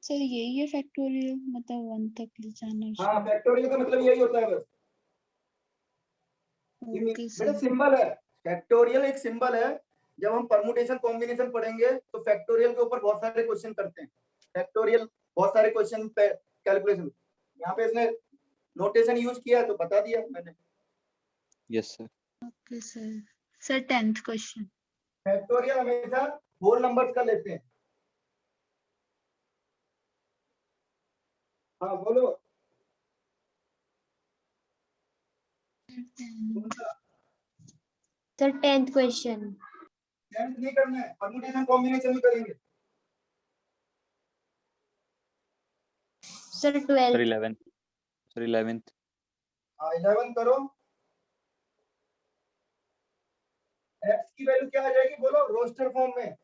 सर यही है फैक्टोरियल मतलब 1 तक ले जाना
हाँ फैक्टोरियल का मतलब यही होता है बस।
ओके
बेटा
सर.
सिंबल है, फैक्टोरियल एक सिंबल है। जब हम परमुटेशन कॉम्बिनेशन पढ़ेंगे तो फैक्टोरियल के ऊपर बहुत सारे क्वेश्चन करते हैं। फैक्टोरियल बहुत सारे क्वेश्चन पे कैलकुलेशन, यहाँ पे इसने नोटेशन यूज किया तो बता दिया मैंने।
Yes, sir।
Okay sir. Sir 10th question.
Factorial हमेशा होल नंबर्स का लेते हैं। हाँ बोलो कौन सा?
Sir 10th question.
10th नहीं करना है, परमुटेशन कॉम्बिनेशन में करेंगे।
Sir
Sir
12th।
11th। Sir 11th।
हाँ 11 करो। x की वैल्यू क्या आ जाएगी बोलो रोस्टर फॉर्म में?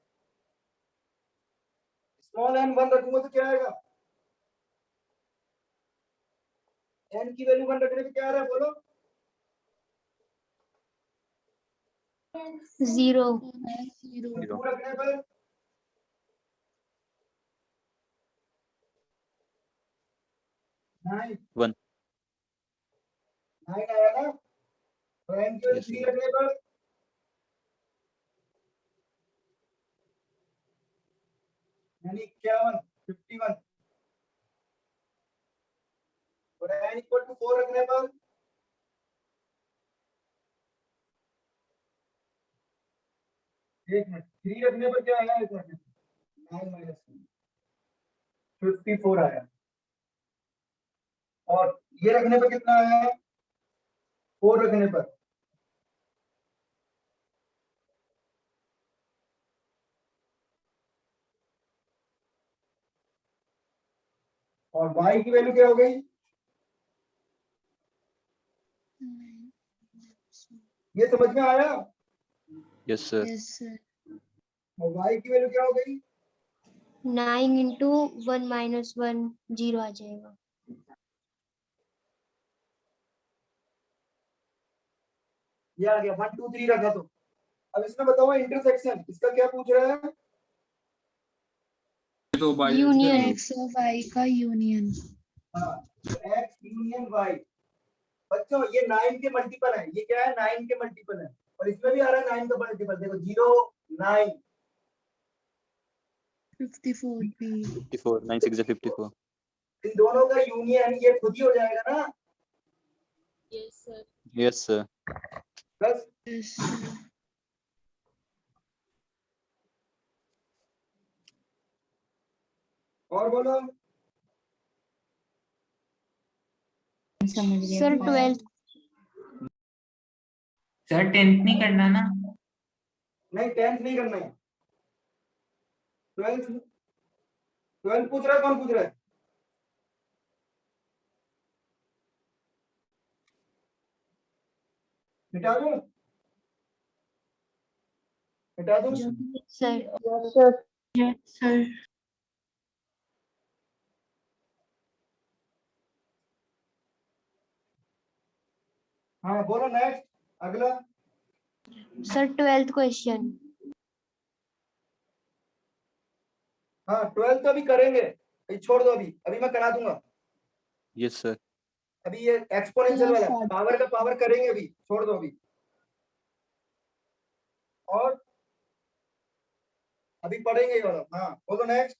स्मॉल n 1 रखूंगा तो क्या आएगा? n की वैल्यू 1 रखने पे क्या आ रहा है बोलो?
0।
2 रखने पर 9
1।
आया ना। और n की वैल्यू
Yes,
3
sir।
रखने पर यानी 51 51 और n इक्वल टू 4 रखने पर एक मिनट 3 रखने पर क्या आया? 9 माइनस 54 आया। और ये रखने पर कितना आया? 4 रखने पर और y की वैल्यू क्या हो गई? ये समझ में आया?
Yes, sir।
Yes sir.
और y की वैल्यू क्या हो गई?
9 into 1 minus 1 0 आ जाएगा।
ये आ गया 1 2 3 रखा तो। अब इसमें बताओ इंटरसेक्शन इसका क्या पूछ रहा है?
यूनियन।
x और y का यूनियन.
हाँ तो x यूनियन y। बच्चों ये 9 के मल्टीपल है, ये क्या है 9 के मल्टीपल है और इसमें भी आ रहा है 9 का मल्टीपल, देखो 0 9
54 B
54 9 6 जा 54
इन दोनों का यूनियन ये खुद ही हो जाएगा ना
यस सर।
यस सर
बस।
yes
और बोलो
सर 12th
सर 10th नहीं करना ना?
नहीं 10th नहीं करना है 12th 12th पूछ रहा है, कौन पूछ रहा है? मिटा दूं मिटा दूं
सर
sir
हाँ बोलो नेक्स्ट अगला।
सर 12th क्वेश्चन
हाँ 12th तो अभी करेंगे, अभी छोड़ दो, अभी अभी मैं करा दूंगा।
यस सर
अभी ये एक्सपोनेंशियल वाला
Sir,
पावर का पावर करेंगे, अभी छोड़ दो अभी। और अभी पढ़ेंगे ये वाला। हाँ बोलो नेक्स्ट।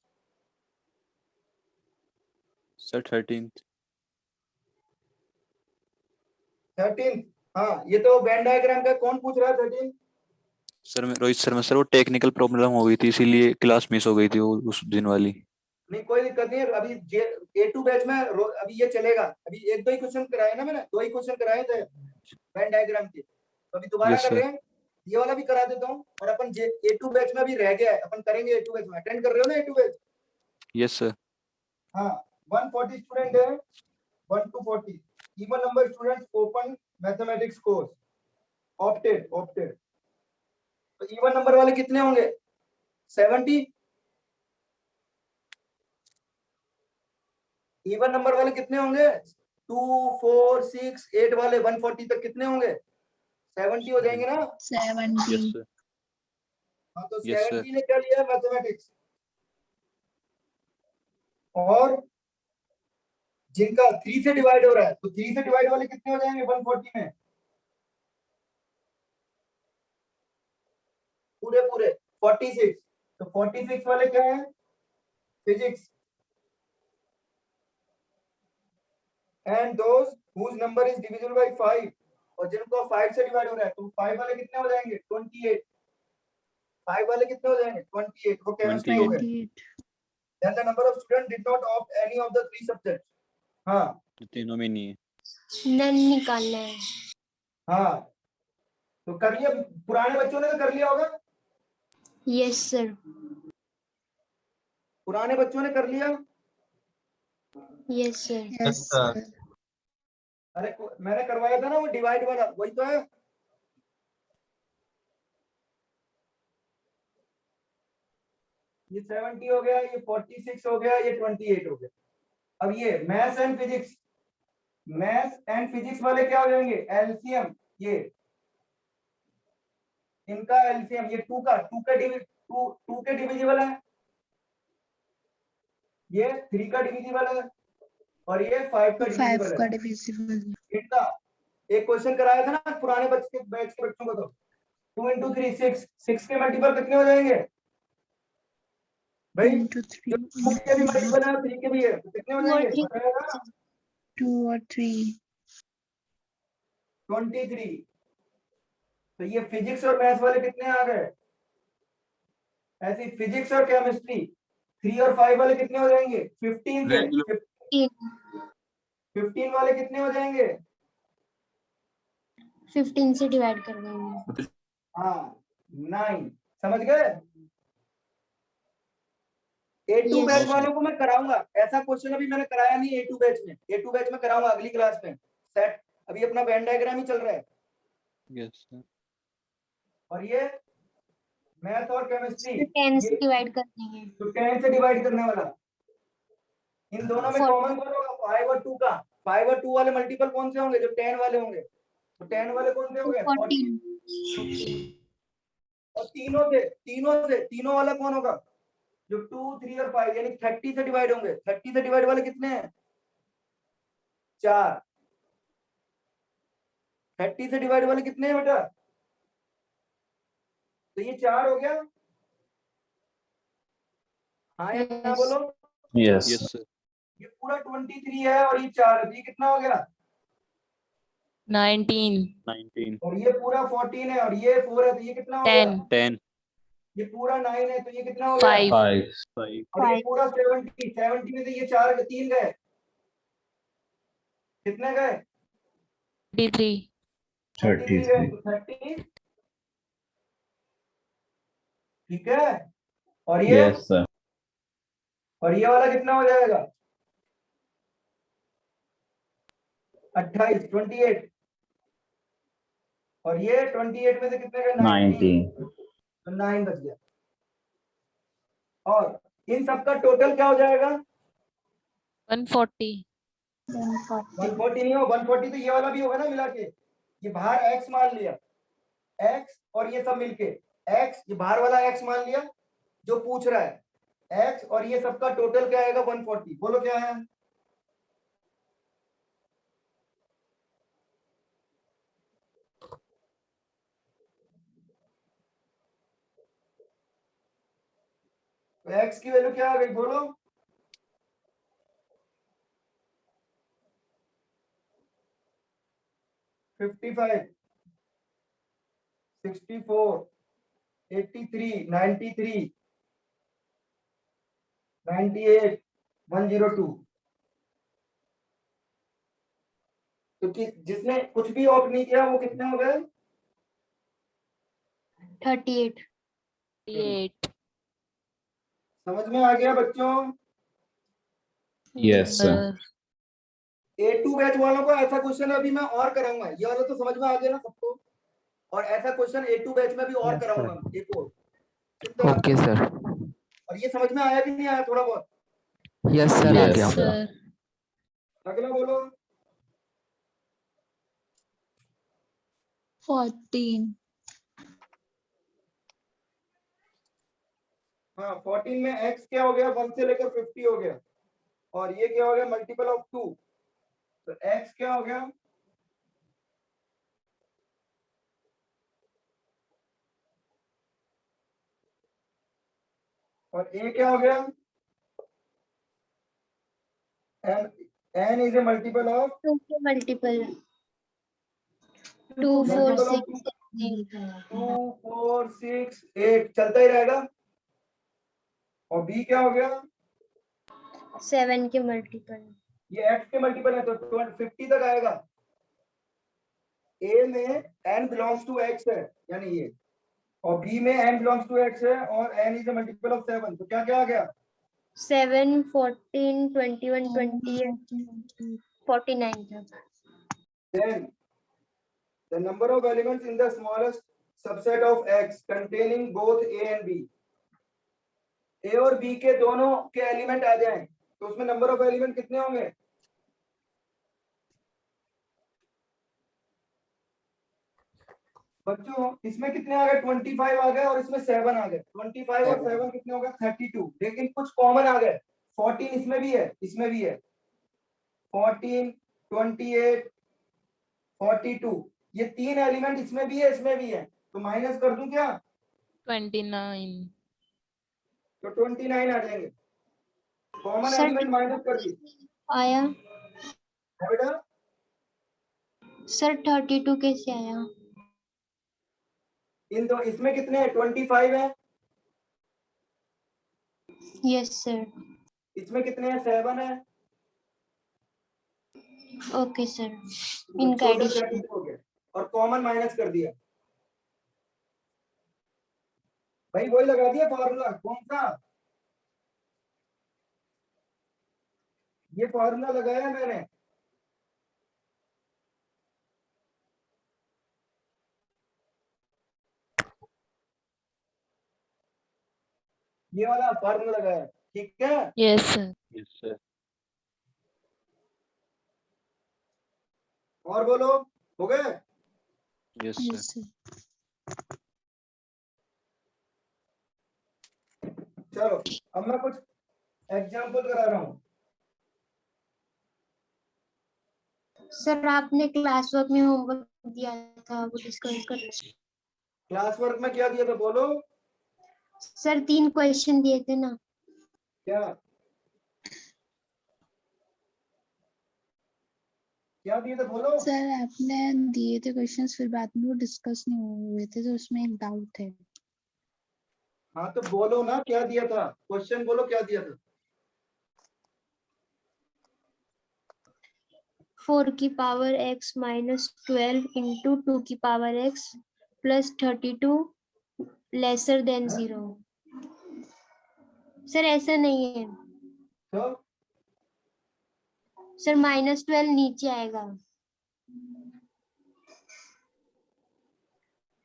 सर 13th
13th हाँ ये तो वेन डायग्राम का कौन पूछ रहा है 13th?
सर मैं रोहित शर्मा सर, वो टेक्निकल प्रॉब्लम हो गई थी इसीलिए क्लास मिस हो गई थी वो उस दिन वाली।
नहीं कोई दिक्कत नहीं है, अभी A2 बैच में अभी ये चलेगा। अभी एक दो ही क्वेश्चन कराए ना, मैंने 2 ही क्वेश्चन कराए थे वेन डायग्राम के, तो अभी दोबारा
Yes,
कर
sir.
रहे हैं। ये वाला भी करा देता हूँ। और अपन A2 बैच में अभी रह गया है, अपन करेंगे A2 बैच में। अटेंड कर रहे हो ना A2 बैच?
यस सर
हाँ 140 स्टूडेंट है, 1 to 40 even number students open mathematics course opted तो इवन नंबर वाले कितने होंगे? 70। इवन नंबर वाले कितने होंगे? 2 4 6 8 वाले 140 तक कितने होंगे? 70 हो जाएंगे ना?
70
यस सर
हाँ तो
Yes, sir.
70 ने क्या लिया? मैथमेटिक्स। और जिनका 3 से डिवाइड हो रहा है, तो 3 से डिवाइड वाले कितने हो जाएंगे 140 में? पूरे 46। तो 46 वाले क्या है? Physics. And those whose number is divisible by 5, और जिनको 5 से डिवाइड हो रहा है, तो 5 वाले कितने हो जाएंगे? 28। 5 वाले कितने हो जाएंगे? 28। वो केमिस्ट्री हो गए।
28
then the number of students did not opt any of the 3 subjects। हाँ
तीनों में नहीं है।
नन निकालना है।
हाँ तो कर लिया, पुराने बच्चों ने तो कर लिया होगा।
Yes sir.
पुराने बच्चों ने कर लिया।
Yes sir.
yes
sir.
sir
अरे मैंने करवाया था ना वो डिवाइड वाला, वही तो है। ये 70 हो गया, ये 46 हो गया, ये 28 हो गया। अब ये मैथ्स एंड फिजिक्स वाले क्या हो जाएंगे? एलसीएम। ये इनका एलसीएम, ये 2 के डिविजिबल है, ये 3 का डिविजिबल है, और ये 5 का
5
डिविजिबल
का
है।
divisible
इनका एक क्वेश्चन कराया था ना पुराने बैच के बच्चों को, तो 2 into 3 6 के मल्टीपल कितने हो जाएंगे भाई?
2 into 3
2 के भी मल्टीपल है, 3 के भी है, तो कितने हो
2 और
जाएंगे
3
बताएगा?
2 और 3
23। तो ये फिजिक्स और मैथ्स वाले कितने आ गए? ऐसे फिजिक्स और केमिस्ट्री 3 और 5 वाले कितने हो जाएंगे? 15 से। 15 वाले कितने हो जाएंगे?
15 से डिवाइड कर देंगे।
हाँ 9। समझ गए? A2
Yes.
बैच वालों को मैं कराऊंगा, ऐसा क्वेश्चन अभी मैंने कराया नहीं A2 बैच में। A2 बैच में कराऊंगा अगली क्लास में। सेट अभी अपना वेन डायग्राम ही चल रहा है।
यस सर
और ये मैथ और केमिस्ट्री
10 से
ये
डिवाइड कर देंगे।
तो 10 से डिवाइड करने वाला। इन दोनों में
40
कॉमन कौन होगा? 5 और 2 का। 5 और 2 वाले मल्टीपल कौन से होंगे? जो 10 वाले होंगे। तो 10 वाले कौन से होंगे?
14।
और तीनों वाला कौन होगा? जो 2 3 और 5, यानी 30 से डिवाइड होंगे। 30 से डिवाइड वाले कितने हैं? 4। 30 से डिवाइड वाले कितने हैं बेटा? तो ये 4 हो गया। हाँ या ना
Yes.
बोलो।
Yes
yes sir.
ये पूरा 23 है और ये 4 है, तो ये कितना हो गया?
19
19
और ये पूरा 14 है और ये 4 है, तो ये कितना हो गया?
10
10
ये पूरा 9 है, तो ये कितना हो गया?
5
5
5
और ये
5.
पूरा 70 में से ये 4 3 गए, कितने गए?
33
33 गए,
33
तो 30। ठीक है। और ये
यस सर
और ये वाला कितना हो जाएगा? 28 28। और ये 28 में से कितने गए? 19।
19
तो 9 बच गया। और इन सबका टोटल क्या हो जाएगा?
140
140 नहीं हो, 140 तो ये वाला भी होगा ना मिला के। ये बाहर x मान लिया, x और ये सब मिलके x, ये बाहर वाला x मान लिया जो पूछ रहा है x, और ये सबका टोटल क्या आएगा? 140। बोलो क्या है? तो x की वैल्यू क्या आ गई? बोलो। फिफ्टी 64 83 93 98 102। क्योंकि जिसने कुछ भी ऑप्ट नहीं किया वो कितने हो गए?
38.
38
समझ में आ गया बच्चों?
यस सर
A2 बैच वालों को ऐसा क्वेश्चन अभी मैं और कराऊंगा। ये वाला तो समझ में आ गया ना सबको? और ऐसा क्वेश्चन A2 बैच में भी और कराऊंगा मैं, एक और। चिंता मत
ओके
करो।
सर।
और ये समझ में आया कि नहीं आया थोड़ा बहुत?
यस सर, आ
Yes,
गया।
sir.
सर
अगला बोलो।
14
हाँ 14 में x क्या हो गया? 1 से लेकर 50 हो गया। और ये क्या हो गया? Multiple of 2। तो x क्या हो गया? और a क्या हो गया? n is a multiple of
2 के multiple. 2 4
multiple of
6 8.
2 4 6 8 चलता ही रहेगा। और b क्या हो गया?
7 के multiple.
ये x के मल्टीपल है तो 50 तक आएगा। a में n बिलोंग्स टू x है, यानी ये। और b में n बिलोंग्स टू x है और n is a multiple of 7। तो क्या क्या आ गया?
7 14 21 28 49 तक.
Then the number of elements in the smallest subset of x containing both a and b. a और b के दोनों के एलिमेंट आ जाएं तो उसमें नंबर ऑफ एलिमेंट कितने होंगे? बच्चों इसमें कितने आ गए? 25 आ गए और इसमें 7 आ गए। 25 और 7 कितने हो गए? 32। लेकिन कुछ कॉमन आ गए। 14 इसमें भी है, इसमें भी है। 14 28 42 ये 3 एलिमेंट इसमें भी है, इसमें भी है। तो माइनस कर दूं क्या?
29
तो 29 आ जाएंगे। कॉमन
सर
एलिमेंट माइनस कर दी
आया.
बेटा।
सर 32 कैसे आया?
इन दो इसमें कितने हैं? 25 है।
Yes sir.
इसमें कितने हैं? 7 है।
Okay sir. इनका
टोटल
एडिशन.
32 हो गया और कॉमन माइनस कर दिया। भाई वही लगा दिया फॉर्मूला। कौन सा? ये फॉर्मूला लगाया मैंने। ये वाला फॉर्मूला लगाया, ठीक है।
Yes sir.
Yes sir.
और बोलो, हो गए?
Yes
yes
sir.
सर।
चलो अब मैं कुछ एग्जाम्पल करा रहा हूँ।
सर आपने क्लास वर्क में होमवर्क दिया था वो डिस्कस कर.
क्लास वर्क में क्या दिया था बोलो?
सर 3 क्वेश्चन दिए थे ना।
क्या क्या दिए थे बोलो?
सर आपने दिए थे क्वेश्चंस, फिर बाद में वो डिस्कस नहीं हुए थे तो उसमें एक डाउट है।
हाँ तो बोलो ना क्या दिया था, क्वेश्चन बोलो क्या दिया था।
4 की पावर x माइनस 12 इंटू 2 की power x plus 32 lesser than 0। Sir ऐसा नहीं है
तो
सर, -12 नीचे आएगा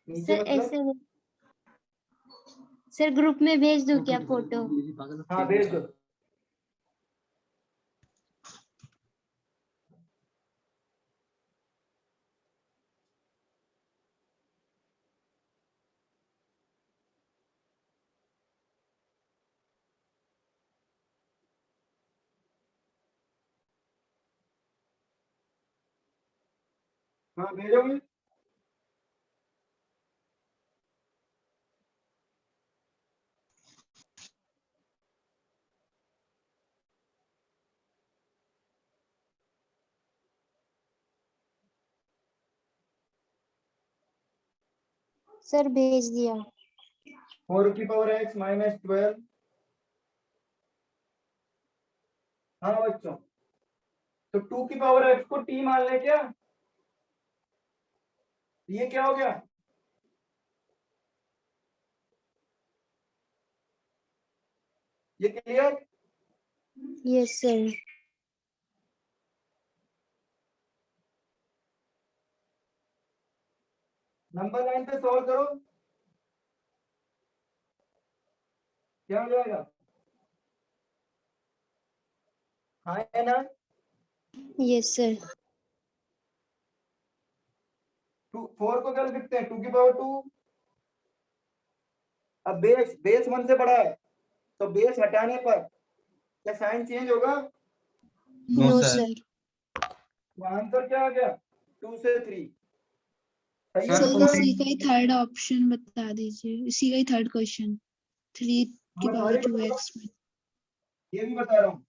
नीचे
सर,
मतलब?
ऐसे नहीं। सर ग्रुप में भेज दूं क्या फोटो?
हाँ भेज दो। हाँ भेजोगे?
सर भेज दिया।
4 की पावर x माइनस 12। हाँ बच्चों, तो 2 की पावर x को t मान ले क्या? ये क्या हो गया? ये clear?
Yes sir.
Number line पे सॉल्व करो, क्या हो जाएगा? हाँ है ना?
Yes sir.
4 को क्या लिख सकते हैं? 2 की पावर 2। अब बेस 1 से बड़ा है तो बेस हटाने पर क्या साइन चेंज होगा?
No sir.
तो आंसर क्या आ गया? 2 से 3। सही है
सर
सर
बच्चों?
इसी का ही थर्ड ऑप्शन बता दीजिए, इसी का ही थर्ड क्वेश्चन, 3 की
मैं
पावर
सारे बता रहा
2x में।
हूँ, ये भी बता रहा हूँ।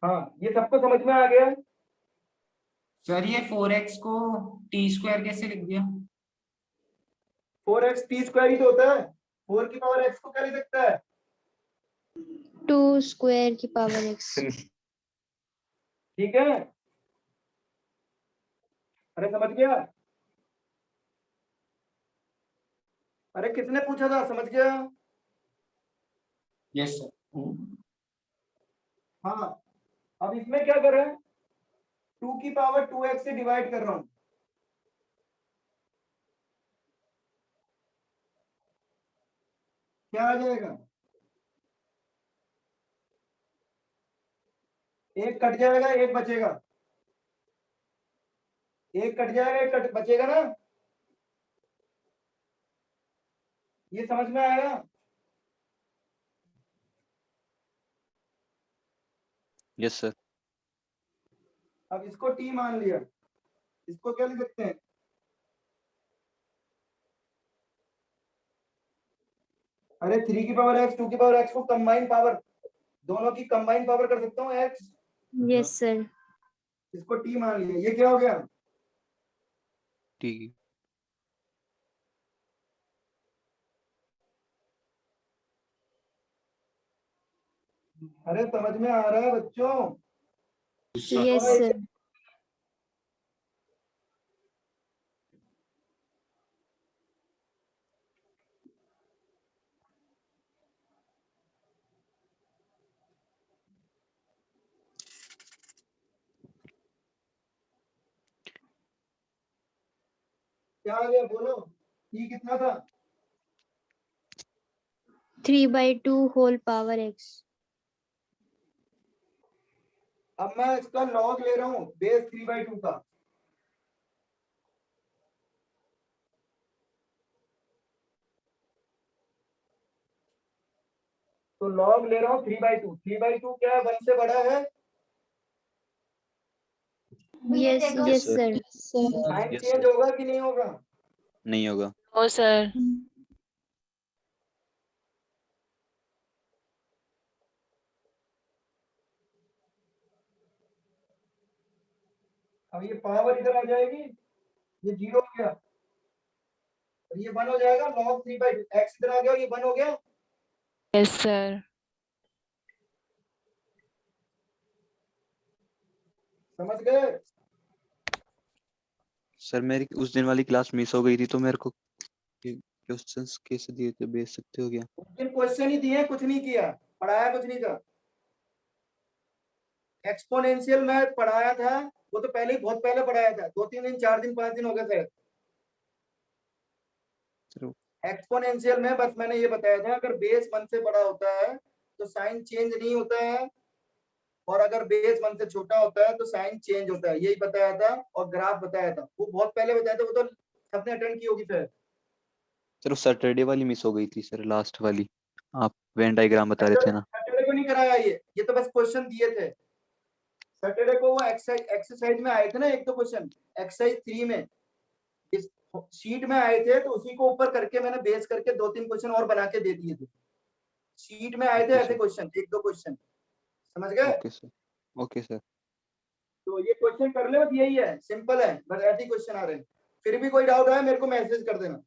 हाँ ये सबको समझ में आ गया?
सर ये 4x को टी स्क्वायर कैसे लिख दिया?
4x टी स्क्वायर ही तो होता है। 4 की पावर x को क्या लिख सकता है?
2 स्क्वायर की पावर x।
ठीक है, अरे समझ गया? अरे किसने पूछा था समझ गया?
Yes sir.
हाँ अब इसमें क्या कर रहे हैं? 2 की पावर 2x से डिवाइड कर रहा हूं। क्या आ जाएगा? एक कट जाएगा, एक बचेगा। एक कट जाएगा, एक कट बचेगा ना? ये समझ में आएगा?
Yes sir.
अब इसको t मान लिया, इसको क्या लिख सकते हैं? अरे 3 की पावर x 2 की पावर x को कंबाइन पावर, दोनों की कंबाइन पावर कर सकता हूँ x।
Yes sir.
इसको t मान लिया, ये क्या हो गया?
ठीक है।
अरे समझ में आ रहा है बच्चों?
Yes sir.
क्या आ गया बोलो? t कितना था?
3/2 होल पावर x।
अब मैं इसका लॉग ले रहा हूँ बेस 3/2 का। तो लॉग ले रहा हूँ 3/2। 3/2 क्या है, 1 से बड़ा है।
Yes yes
sir.
Sir.
Sir
sign
Yes,
change
sir.
होगा कि नहीं होगा?
नहीं होगा।
Oh sir.
अब ये पावर इधर आ जाएगी, ये 0 हो गया और ये 1 हो जाएगा। log 3/2 x इधर आ गया और ये 1 हो गया।
Yes sir.
समझ गए?
सर मेरी उस दिन वाली क्लास मिस हो गई थी तो मेरे को क्वेश्चंस कैसे दिए थे, भेज सकते हो क्या?
उस दिन क्वेश्चन ही दिए, कुछ नहीं किया, पढ़ाया कुछ नहीं था। एक्सपोनेंशियल में पढ़ाया था, वो तो पहले ही बहुत पहले पढ़ाया था, 2-3 दिन 4 दिन 5 दिन हो गए शायद।
सर
एक्सपोनेंशियल में बस मैंने ये बताया था, अगर बेस 1 से बड़ा होता है तो साइन चेंज नहीं होता है, और अगर बेस 1 से छोटा होता है तो साइन चेंज होता है, यही बताया था। और ग्राफ बताया था, वो बहुत पहले बताया था, वो तो सबने अटेंड की होगी शायद।
सर वो सैटरडे वाली मिस हो गई थी सर, लास्ट वाली। आप वेन डायग्राम बता रहे थे ना।
सैटरडे को नहीं कराया, ये तो बस क्वेश्चन दिए थे। सैटरडे को वो एक्सरसाइज में आए थे ना, 1-2 क्वेश्चन एक्सरसाइज 3 में इस शीट में आए थे, तो उसी को ऊपर करके मैंने बेस करके 2-3 क्वेश्चन और बना के दे दिए थे। शीट में आए थे
ओके
ऐसे
सर।
क्वेश्चन, 1-2 क्वेश्चन, समझ गए?
Okay sir. Okay sir.
तो ये क्वेश्चन कर ले, बस यही है, सिंपल है, बस ऐसे ही क्वेश्चन आ रहे हैं। फिर भी कोई डाउट आए मेरे को मैसेज कर देना,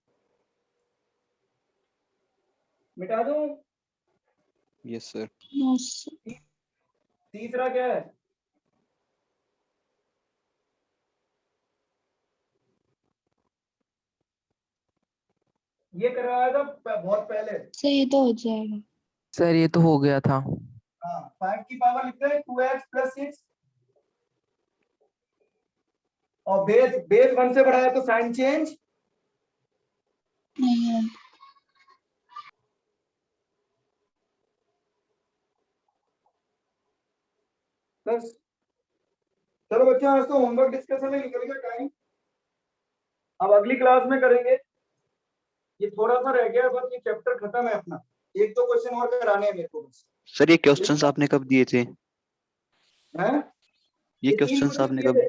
मिटा दूं।
Yes sir.
तीसरा क्या है? ये करवाया था बहुत पहले।
सर ये तो हो जाएगा।
सर ये तो हो गया था।
हाँ, 5 की पावर लिखते हैं 2x + 6, और बेस 1 से बड़ा है तो साइन चेंज
नहीं है।
बस। चलो बच्चों, आज तो होमवर्क डिस्कशन में निकल गया टाइम, अब अगली क्लास में करेंगे। ये थोड़ा सा रह गया, बस ये चैप्टर खत्म है अपना, 1-2 क्वेश्चन और कराने हैं मेरे को बस।
सर ये क्वेश्चंस आपने कब दिए थे?
हैं?
ये
ये 3
क्वेश्चंस
क्वेश्चन
आपने
दिए
कब
थे।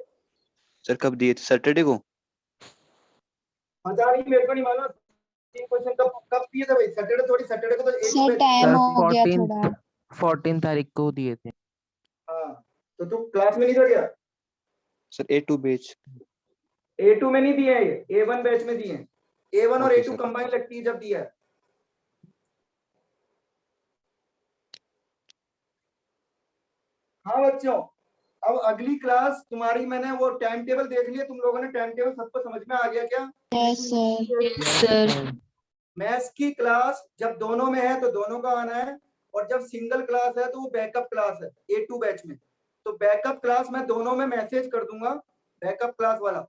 सर कब दिए थे? सैटरडे को?
पता नहीं, मेरे को नहीं मालूम 3 क्वेश्चन कब कब दिए थे भाई। सैटरडे थोड़ी, सैटरडे को तो एक
सर टाइम हो गया
14
थोड़ा।
14 तारीख को दिए थे।
हाँ, तो तू क्लास में नहीं था क्या?
Sir A2 batch.
A2 में नहीं दिए हैं, ये A1 बैच में दिए हैं। A1 और
ओके
A2
सर।
कंबाइन लगती है जब दिया है। हाँ बच्चों, अब अगली क्लास तुम्हारी, मैंने वो टाइम टेबल देख लिया, तुम लोगों ने टाइम टेबल सबको समझ में आ गया क्या?
Yes sir.
Yes sir.
Maths की क्लास जब दोनों में है तो दोनों का आना है, और जब सिंगल क्लास है तो वो बैकअप क्लास है A2 बैच में। तो बैकअप क्लास मैं दोनों में मैसेज कर दूंगा, बैकअप क्लास वाला।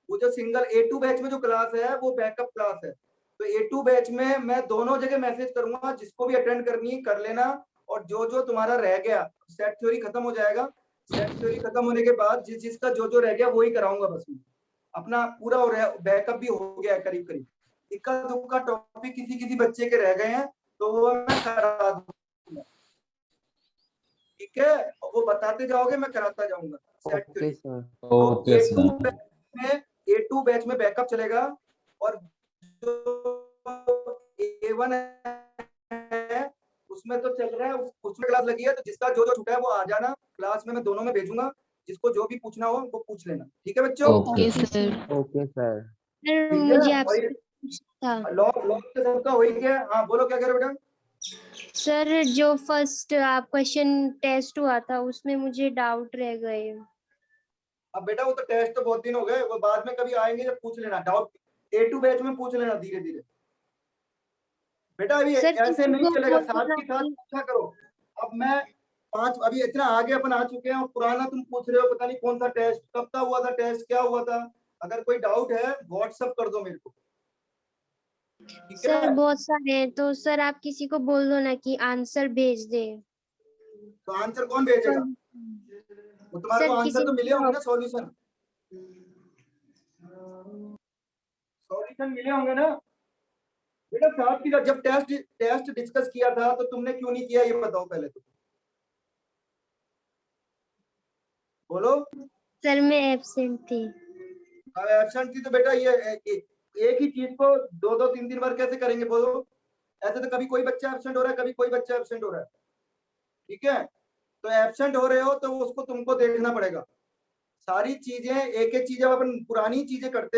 वो जो सिंगल A2 बैच में जो क्लास है वो बैकअप क्लास है। तो A2 बैच में मैं दोनों जगह मैसेज करूंगा, जिसको भी अटेंड करनी है कर लेना। और जो जो तुम्हारा रह गया, सेट थ्योरी खत्म हो जाएगा, सेट थ्योरी खत्म होने के बाद जिस जिसका जो जो रह गया वही कराऊंगा बस मैं। अपना पूरा बैकअप भी हो गया है करीब करीब। इक्का दुक्का टॉपिक किसी किसी बच्चे के रह गए हैं तो वो मैं करा दूंगा, ठीक है? और वो बताते जाओगे, मैं कराता जाऊंगा सेट
ओके
थ्योरी।
सर।
तो
ओके
A2
सर।
में A2 बैच में बैकअप चलेगा, और जो A1 है उसमें तो चल रहा है, उसमें क्लास लगी है, तो जिसका जो जो छूटा है वो आ जाना क्लास में, मैं दोनों में भेजूंगा, जिसको जो भी पूछना हो वो पूछ लेना, ठीक है बच्चों?
Okay
okay sir.
Okay sir.
Sir
ठीक
मुझे
है।
आपसे
और
पूछना था।
लॉग लॉग तो सबका हो ही गया। हाँ बोलो, क्या कह रहे हो बेटा?
सर जो फर्स्ट आप क्वेश्चन टेस्ट हुआ था उसमें मुझे डाउट रह गए।
अब बेटा वो तो टेस्ट तो बहुत दिन हो गए, वो बाद में कभी आएंगे जब पूछ लेना, डाउट A2 बैच में पूछ लेना धीरे धीरे। बेटा अभी
सर
ऐसे
किसी
नहीं
को
चलेगा,
बोल
साथ
देना
के साथ
कि
पूछा करो। अब मैं 5 अभी इतना आगे अपन आ चुके हैं, और पुराना तुम पूछ रहे हो, पता नहीं कौन सा टेस्ट, कब का हुआ था टेस्ट, क्या हुआ था। अगर कोई डाउट है व्हाट्सअप कर दो मेरे को, ठीक
सर
है?
बहुत सारे हैं, तो सर आप किसी को बोल दो ना कि आंसर भेज दे।
तो आंसर कौन भेजेगा? वो तुम्हारे को
सर
आंसर
किसी
तो मिले होंगे
को
ना, सॉल्यूशन सॉल्यूशन मिले होंगे ना? बेटा साथ की जब टेस्ट डिस्कस किया था तो तुमने क्यों नहीं किया, ये बताओ पहले तो बोलो।
सर मैं एब्सेंट थी।
एब्सेंट थी तो बेटा ये एक ही चीज को 2-2 3 बार कैसे करेंगे बोलो। ऐसे तो कभी कोई बच्चा एब्सेंट हो रहा है, कभी कोई बच्चा एब्सेंट हो रहा है, ठीक है। तो एब्सेंट हो रहे हो तो उसको तुमको देखना पड़ेगा। सारी चीजें एक एक चीजें अपन पुरानी चीजें करते